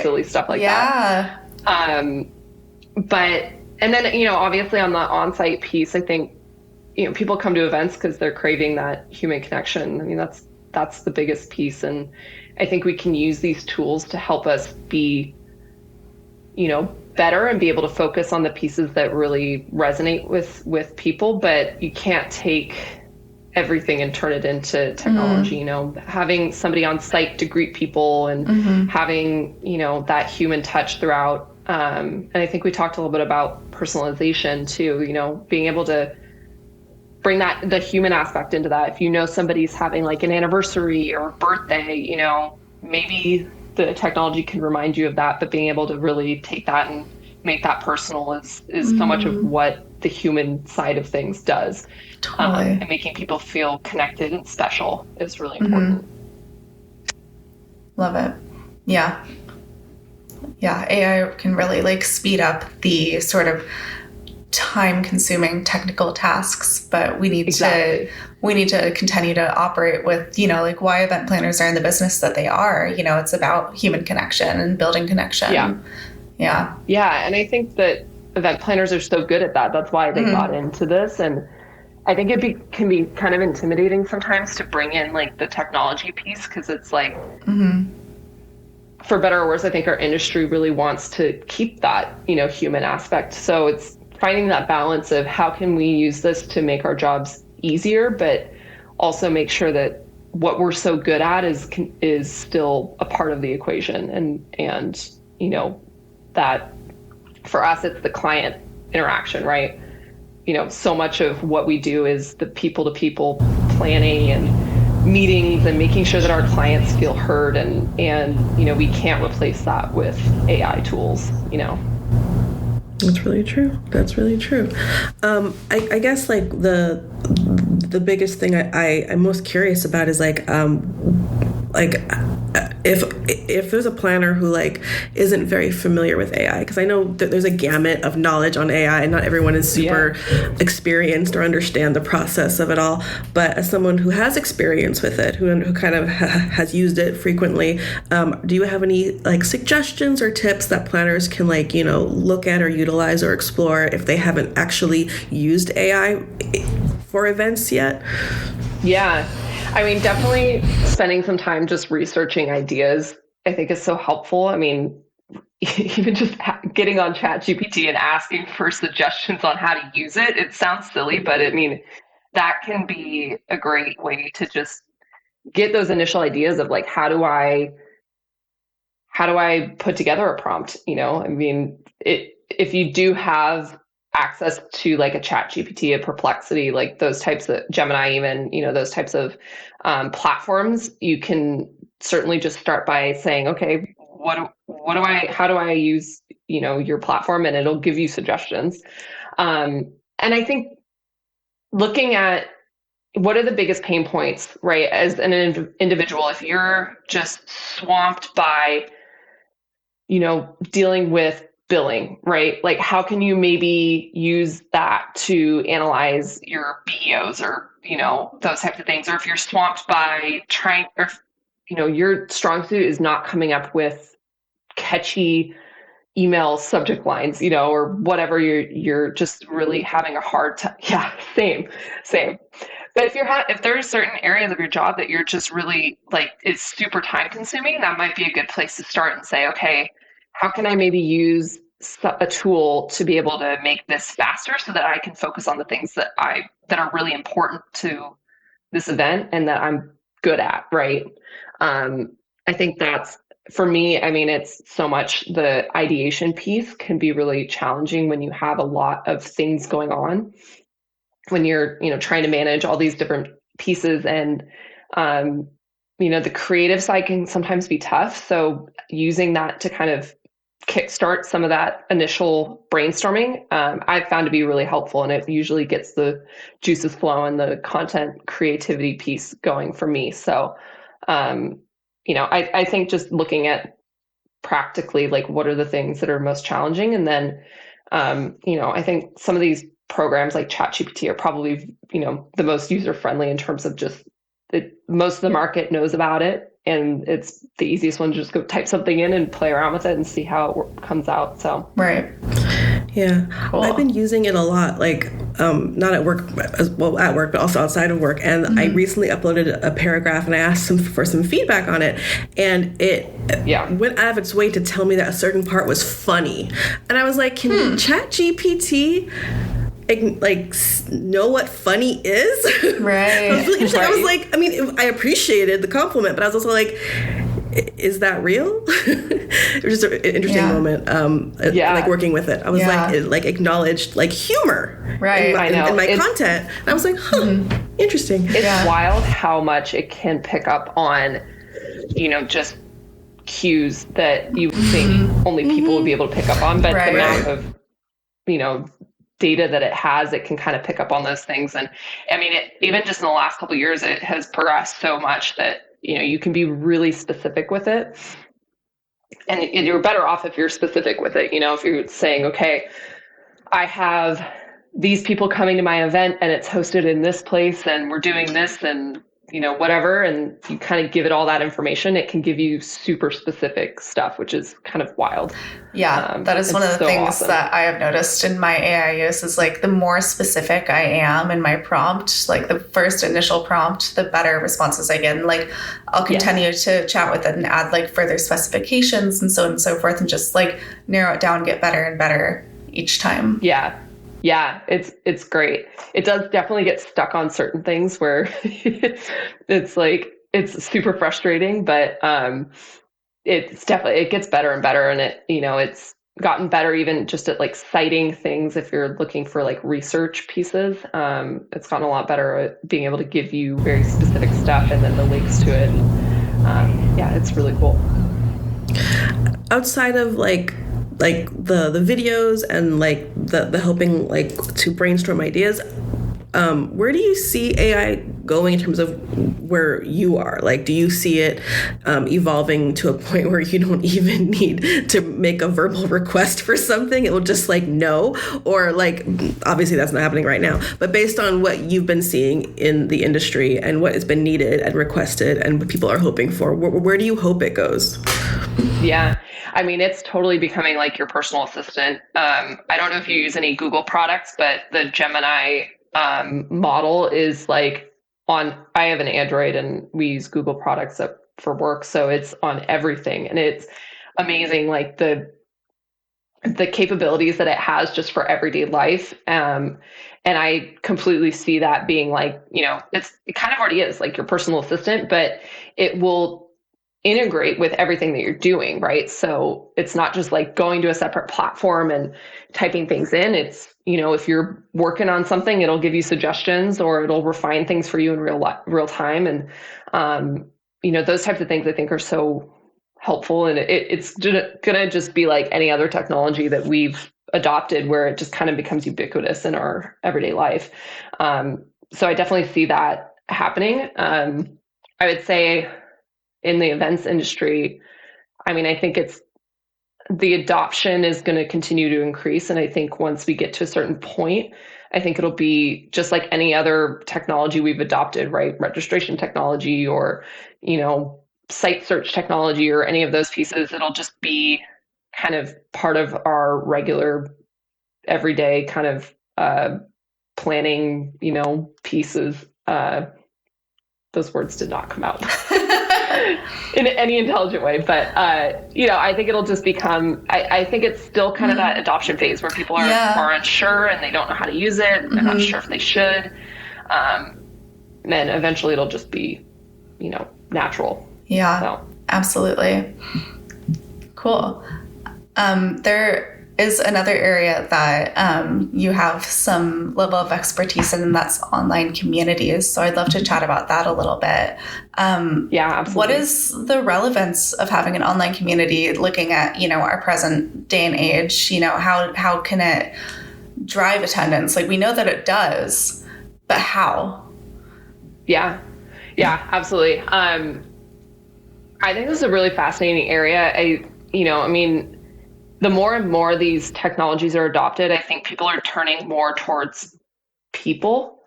silly stuff like that. But, and then, obviously on the on-site piece, I think, people come to events because they're craving that human connection. I mean, that's the biggest piece. And I think we can use these tools to help us be, better and be able to focus on the pieces that really resonate with people. But you can't take everything and turn it into technology. Having somebody on site to greet people and having, that human touch throughout. And I think we talked a little bit about personalization too, being able to bring the human aspect into that. If somebody's having like an anniversary or a birthday, maybe the technology can remind you of that, but being able to really take that and make that personal is so much of what the human side of things does. Totally. And making people feel connected and special is really important. Love it. Yeah. AI can really like speed up the sort of time-consuming technical tasks, but we need to continue to operate with, like why event planners are in the business that they are. It's about human connection and building connection. Yeah. And I think that event planners are so good at that. That's why they got into this. And I think it can be kind of intimidating sometimes to bring in like the technology piece, because it's like, for better or worse, I think our industry really wants to keep that, human aspect. So it's finding that balance of how can we use this to make our jobs easier, but also make sure that what we're so good at is still a part of the equation. And that for us, it's the client interaction, right? so much of what we do is the people-to-people planning and meetings and making sure that our clients feel heard, and we can't replace that with AI tools. That's really true. That's really true. I guess like the biggest thing I'm most curious about is if there's a planner who like isn't very familiar with AI, because I know that there's a gamut of knowledge on AI and not everyone is super experienced or understand the process of it all. But as someone who has experience with it, who kind of has used it frequently, do you have any like suggestions or tips that planners can like, look at or utilize or explore if they haven't actually used AI for events yet? Yeah. I mean, definitely spending some time just researching ideas, I think, is so helpful. I mean, even just getting on ChatGPT and asking for suggestions on how to use it. It sounds silly, but I mean, that can be a great way to just get those initial ideas of like, how do I put together a prompt? I mean, if you do have access to like a ChatGPT, a Perplexity, like those types of Gemini, even, those types of platforms, you can certainly just start by saying, okay, how do I use, your platform, and it'll give you suggestions. And I think looking at what are the biggest pain points, right? As an individual, if you're just swamped by, dealing with billing, right? Like, how can you maybe use that to analyze your BEOs or, those types of things? Or if you're swamped by your strong suit is not coming up with catchy email subject lines, or whatever, you're just really having a hard time. Yeah, same. But if there's certain areas of your job that you're just really like, it's super time consuming, that might be a good place to start and say, okay, how can I maybe use a tool to be able to make this faster so that I can focus on the things that are really important to this event and that I'm good at, right? I think that's, for me, I mean, it's so much the ideation piece can be really challenging when you have a lot of things going on, when you're, trying to manage all these different pieces, and, the creative side can sometimes be tough. So using that to kind of kickstart some of that initial brainstorming, I've found to be really helpful, and it usually gets the juices flowing, the content creativity piece going for me. So, I think just looking at practically, like, what are the things that are most challenging? And then, I think some of these programs like ChatGPT are probably, the most user-friendly in terms of just most of the market knows about it. And it's the easiest one to just go type something in and play around with it and see how it comes out. So, right. Yeah. Cool. I've been using it a lot, like, not at work, at work, but also outside of work. And I recently uploaded a paragraph and I asked them for some feedback on it. And it went out of its way to tell me that a certain part was funny. And I was like, can ChatGPT like know what funny is? Right. I was like, I mean, I appreciated the compliment, but I was also like, is that real? It was just an interesting moment. Like working with it, I was like, it like acknowledged like humor, right? in my content. And I was like, interesting. It's wild how much it can pick up on, just cues that you would think only people would be able to pick up on, but the amount of, data that it has, it can kind of pick up on those things. And I mean, even just in the last couple of years, it has progressed so much that, you can be really specific with it. And you're better off if you're specific with it. If you're saying, okay, I have these people coming to my event and it's hosted in this place and we're doing this and, whatever. And you kind of give it all that information. It can give you super specific stuff, which is kind of wild. Yeah, that is one of the things that I have noticed in my AI use is like the more specific I am in my prompt, like the first initial prompt, the better responses I get. And like I'll continue to chat with it and add like further specifications and so on and so forth, and just like narrow it down, get better and better each time. Yeah, it's great. It does definitely get stuck on certain things where it's like, it's super frustrating, but it gets better and better. And it, gotten better even just at like citing things if you're looking for like research pieces. It's gotten a lot better at being able to give you very specific stuff and then the links to it. Yeah, it's really cool. Outside of like the videos and like the helping like to brainstorm ideas, where do you see AI going in terms of where you are? Like, do you see it evolving to a point where you don't even need to make a verbal request for something? It will just like know, or like, obviously that's not happening right now, but based on what you've been seeing in the industry and what has been needed and requested and what people are hoping for, where do you hope it goes? Yeah. I mean, it's totally becoming like your personal assistant. I don't know if you use any Google products, but the Gemini model is like I have an Android and we use Google products for work. So it's on everything and it's amazing. Like the capabilities that it has just for everyday life. And I completely see that being like, it kind of already is like your personal assistant, but it will integrate with everything that you're doing, right? So it's not just like going to a separate platform and typing things in. It's, if you're working on something, it'll give you suggestions or it'll refine things for you in real time. And, those types of things I think are so helpful. And it's going to just be like any other technology that we've adopted where it just kind of becomes ubiquitous in our everyday life. So I definitely see that happening. I would say, in the events industry, I mean, I think the adoption is going to continue to increase. And I think once we get to a certain point, I think it'll be just like any other technology we've adopted, right? Registration technology or, site search technology or any of those pieces. It'll just be kind of part of our regular everyday kind of planning, pieces. Those words did not come out. In any intelligent way. But, I think it'll just become, I think it's still kind of that adoption phase where people are unsure and they don't know how to use it. They're not sure if they should. Then eventually it'll just be, natural. Yeah, so. Absolutely. Cool. There is another area that you have some level of expertise in, and that's online communities. So I'd love to chat about that a little bit. Yeah, absolutely. What is the relevance of having an online community looking at, our present day and age? How can it drive attendance? Like, we know that it does, but how? Yeah, absolutely. I think this is a really fascinating area. The more and more these technologies are adopted, I think people are turning more towards people.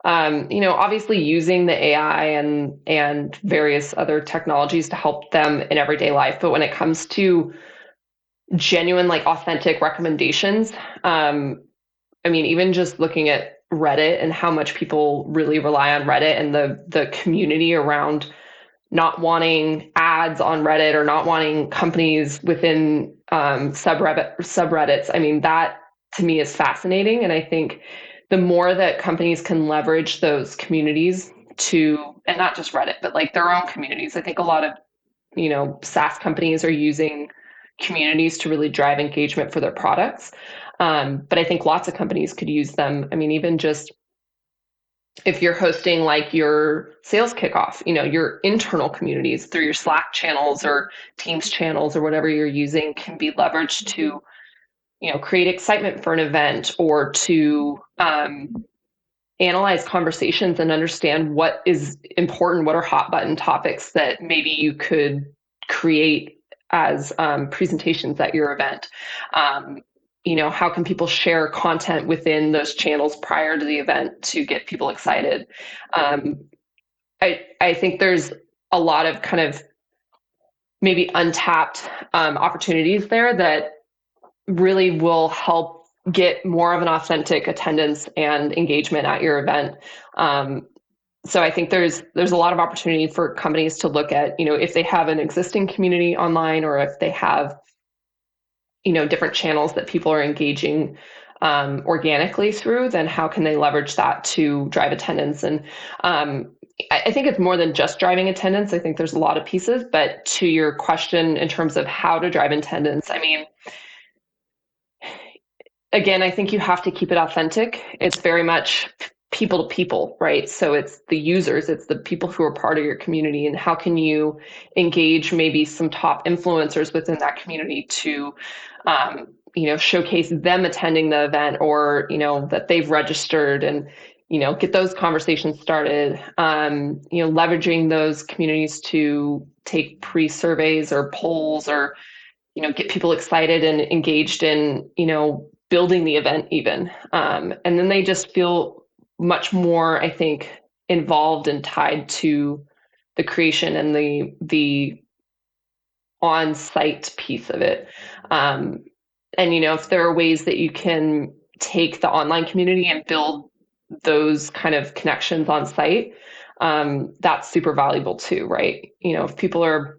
Obviously using the AI and various other technologies to help them in everyday life. But when it comes to genuine, like authentic recommendations, even just looking at Reddit and how much people really rely on Reddit and the community around not wanting ads on Reddit or not wanting companies within subreddits. That to me is fascinating. And I think the more that companies can leverage those communities and not just Reddit, but like their own communities. I think a lot of, SaaS companies are using communities to really drive engagement for their products. But I think lots of companies could use them. Even just if you're hosting like your sales kickoff, your internal communities through your Slack channels or Teams channels or whatever you're using can be leveraged to, create excitement for an event or to analyze conversations and understand what is important, what are hot button topics that maybe you could create as presentations at your event. How can people share content within those channels prior to the event to get people excited? I think there's a lot of kind of maybe untapped opportunities there that really will help get more of an authentic attendance and engagement at your event. So I think there's a lot of opportunity for companies to look at, if they have an existing community online or if they have different channels that people are engaging organically through, then how can they leverage that to drive attendance? And I think it's more than just driving attendance. I think there's a lot of pieces, but to your question in terms of how to drive attendance, again, I think you have to keep it authentic. It's very much people to people, right? So it's the users, it's the people who are part of your community, and how can you engage maybe some top influencers within that community to, showcase them attending the event, or, that they've registered, and, get those conversations started, leveraging those communities to take pre-surveys or polls, or, get people excited and engaged in, building the event even. And then they just feel much more, I think, involved and tied to the creation and the on-site piece of it. And, if there are ways that you can take the online community and build those kind of connections on site, that's super valuable too, right? If people are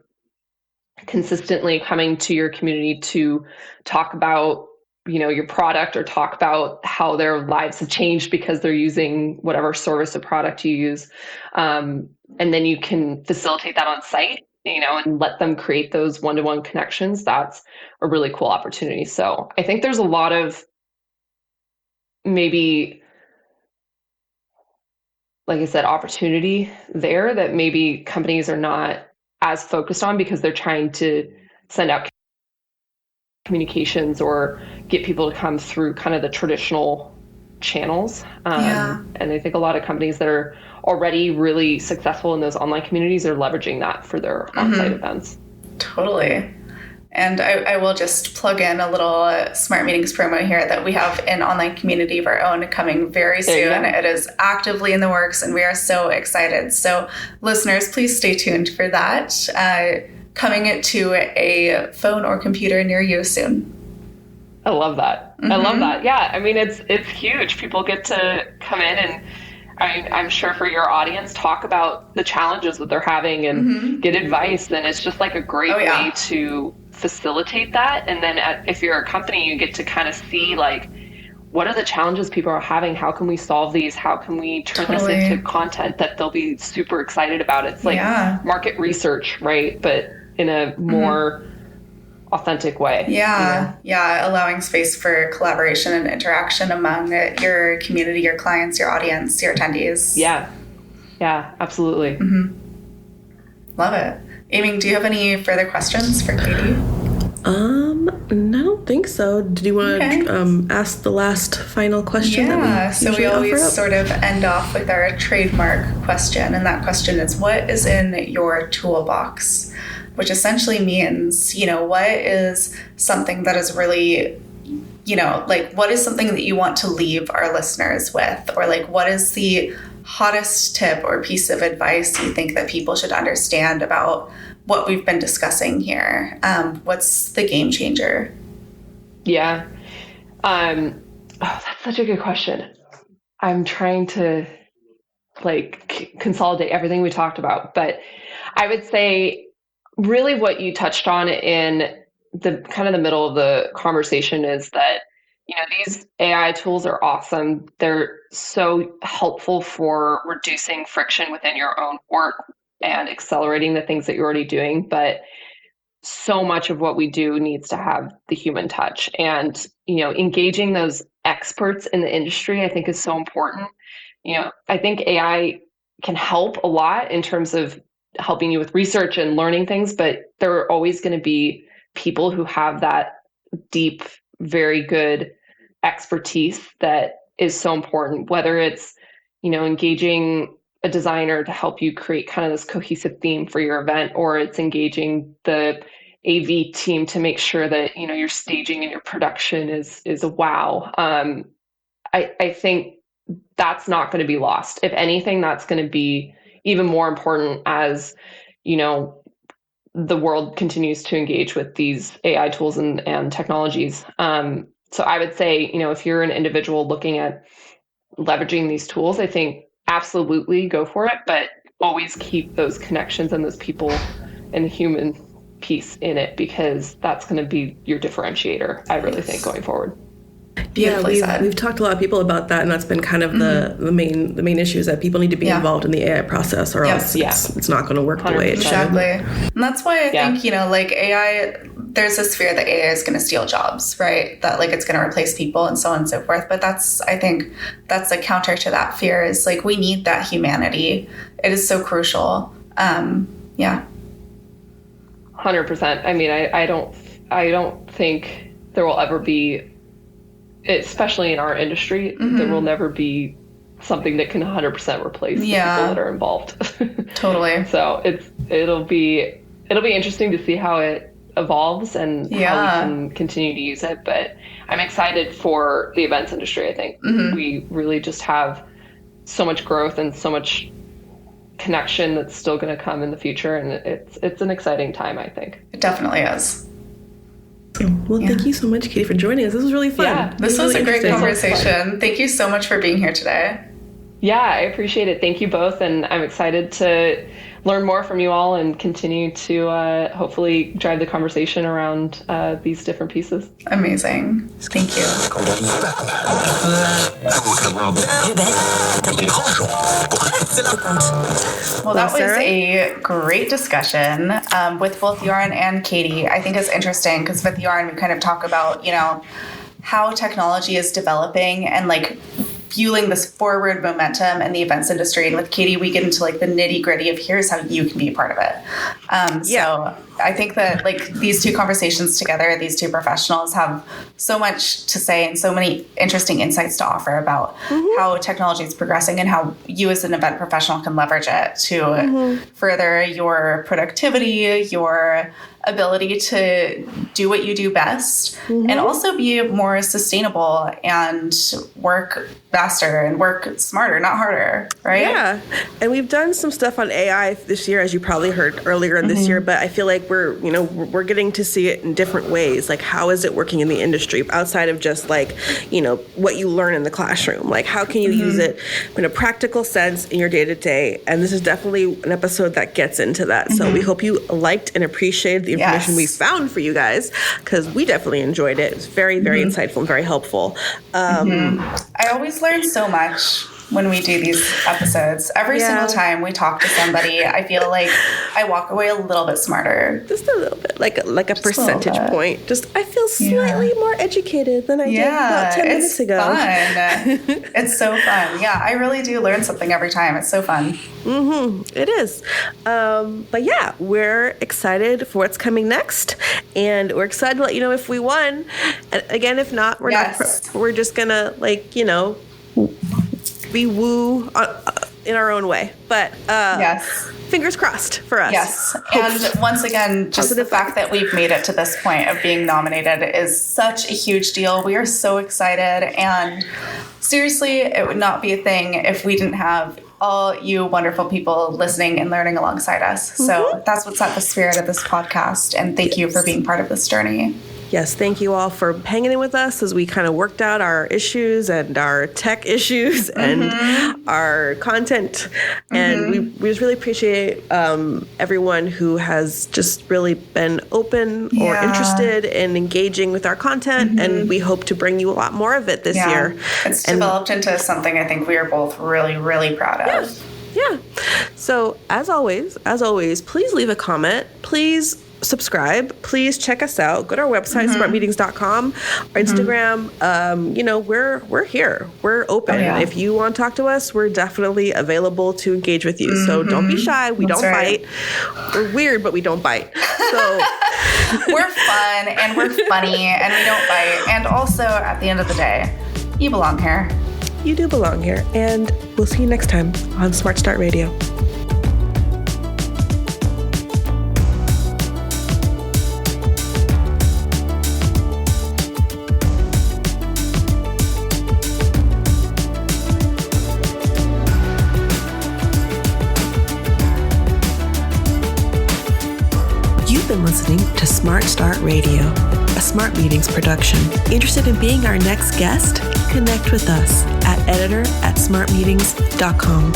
consistently coming to your community to talk about your product, or talk about how their lives have changed because they're using whatever service or product you use. And then you can facilitate that on site, and let them create those one-to-one connections. That's a really cool opportunity. So I think there's a lot of maybe, like I said, opportunity there that maybe companies are not as focused on, because they're trying to send out communications or get people to come through kind of the traditional channels. And I think a lot of companies that are already really successful in those online communities are leveraging that for their on-site events. Totally. And I will just plug in a little Smart Meetings promo here that we have an online community of our own coming very soon. It is actively in the works, and we are so excited. So listeners, please stay tuned for that. Coming to a phone or computer near you soon. I love that. I love that. Yeah. I mean, it's huge. People get to come in and, I'm sure for your audience, talk about the challenges that they're having and get advice. And it's just like a great way to facilitate that. And then if you're a company, you get to kind of see like, what are the challenges people are having? How can we solve these? How can we turn this into content that they'll be super excited about? It's like market research, right? But in a more authentic way. Yeah. Allowing space for collaboration and interaction among your community, your clients, your audience, your attendees. Yeah, absolutely. Love it. Eming, do you have any further questions for Katie? No, I don't think so. Did you want to ask the last final question? So we always sort of end off with our trademark question, and that question is, what is in your toolbox? Which essentially means, what is something that is really, what is something that you want to leave our listeners with? Or what is the hottest tip or piece of advice you think that people should understand about what we've been discussing here? What's the game changer? Yeah. That's such a good question. I'm trying to consolidate everything we talked about, but I would say really what you touched on in the kind of the middle of the conversation is that, these AI tools are awesome. They're so helpful for reducing friction within your own work and accelerating the things that you're already doing. But so much of what we do needs to have the human touch, and, engaging those experts in the industry, I think, is so important. I think AI can help a lot in terms of helping you with research and learning things, but there are always going to be people who have that deep, very good expertise that is so important, whether it's, engaging a designer to help you create kind of this cohesive theme for your event, or it's engaging the AV team to make sure that, your staging and your production is a wow. I think that's not going to be lost. If anything, that's going to be even more important as, the world continues to engage with these AI tools and technologies. So I would say, if you're an individual looking at leveraging these tools, I think absolutely go for it, but always keep those connections and those people and the human piece in it, because that's going to be your differentiator, I really think, going forward. Yeah, we've talked to a lot of people about that, and that's been kind of the main issue, is that people need to be involved in the AI process, or else it's not going to work the way it should. Exactly. And that's why I think, AI, there's this fear that AI is going to steal jobs, right? That like it's going to replace people and so on and so forth. But I think that's a counter to that fear is like, we need that humanity. It is so crucial. Yeah. 100%. I mean, I don't think there will ever be, especially in our industry, there will never be something that can 100% replace the people that are involved. Totally. So it'll be interesting to see how it evolves and how we can continue to use it. But I'm excited for the events industry. I think we really just have so much growth and so much connection that's still going to come in the future, and it's an exciting time, I think. It definitely is. Well, thank you so much, Katie, for joining us. This was really fun. Yeah, this was a great conversation. Thank you so much for being here today. Yeah, I appreciate it. Thank you both, and I'm excited to learn more from you all and continue to hopefully drive the conversation around these different pieces. Amazing. Thank you. Well, that was a great discussion with both Yaron and Katie. I think it's interesting because with Yaron, we kind of talk about, how technology is developing and like fueling this forward momentum in the events industry. And with Katie, we get into like the nitty gritty of here's how you can be a part of it. So I think that like these two conversations together, these two professionals have so much to say and so many interesting insights to offer about how technology is progressing and how you as an event professional can leverage it to further your productivity, your ability to do what you do best, and also be more sustainable and work faster and work smarter, not harder, right? Yeah. And we've done some stuff on AI this year, as you probably heard earlier in this year, but I feel like we're getting to see it in different ways. Like, how is it working in the industry outside of just like, what you learn in the classroom? Like, how can you use it in a practical sense in your day-to-day? And this is definitely an episode that gets into that. So we hope you liked and appreciated the information we found for you guys, because we definitely enjoyed it. It was very, very insightful and very helpful. I always learn so much when we do these episodes. Every single time we talk to somebody, I feel like I walk away a little bit smarter. Just a little bit, like a percentage point. I feel slightly more educated than I did about 10 minutes ago. Fun. It's so fun. Yeah, I really do learn something every time. It's so fun. It is. But yeah, we're excited for what's coming next, and we're excited to let you know if we won. And again, if not, we're not. We're just gonna be woo in our own way. But fingers crossed for us. Yes. And once again, just the fact that we've made it to this point of being nominated is such a huge deal. We are so excited. And seriously, it would not be a thing if we didn't have all you wonderful people listening and learning alongside us. So that's what's at the spirit of this podcast. And thank you for being part of this journey. Yes, thank you all for hanging in with us as we kind of worked out our issues and our tech issues and our content. And we just really appreciate everyone who has just really been open or interested in engaging with our content. And we hope to bring you a lot more of it this year. It's developed into something I think we are both really, really proud of. Yeah. So as always, please leave a comment. Please subscribe. Please check us out. Go to our website, smartmeetings.com, our Instagram. We're here. We're open. If you want to talk to us, we're definitely available to engage with you. So don't be shy. We don't bite. We're weird, but we don't bite. So we're fun and we're funny and we don't bite. And also, at the end of the day, you belong here. You do belong here. And we'll see you next time on Smart Start Radio. Listening to Smart Start Radio, a Smart Meetings production. Interested in being our next guest? Connect with us at editor@smartmeetings.com.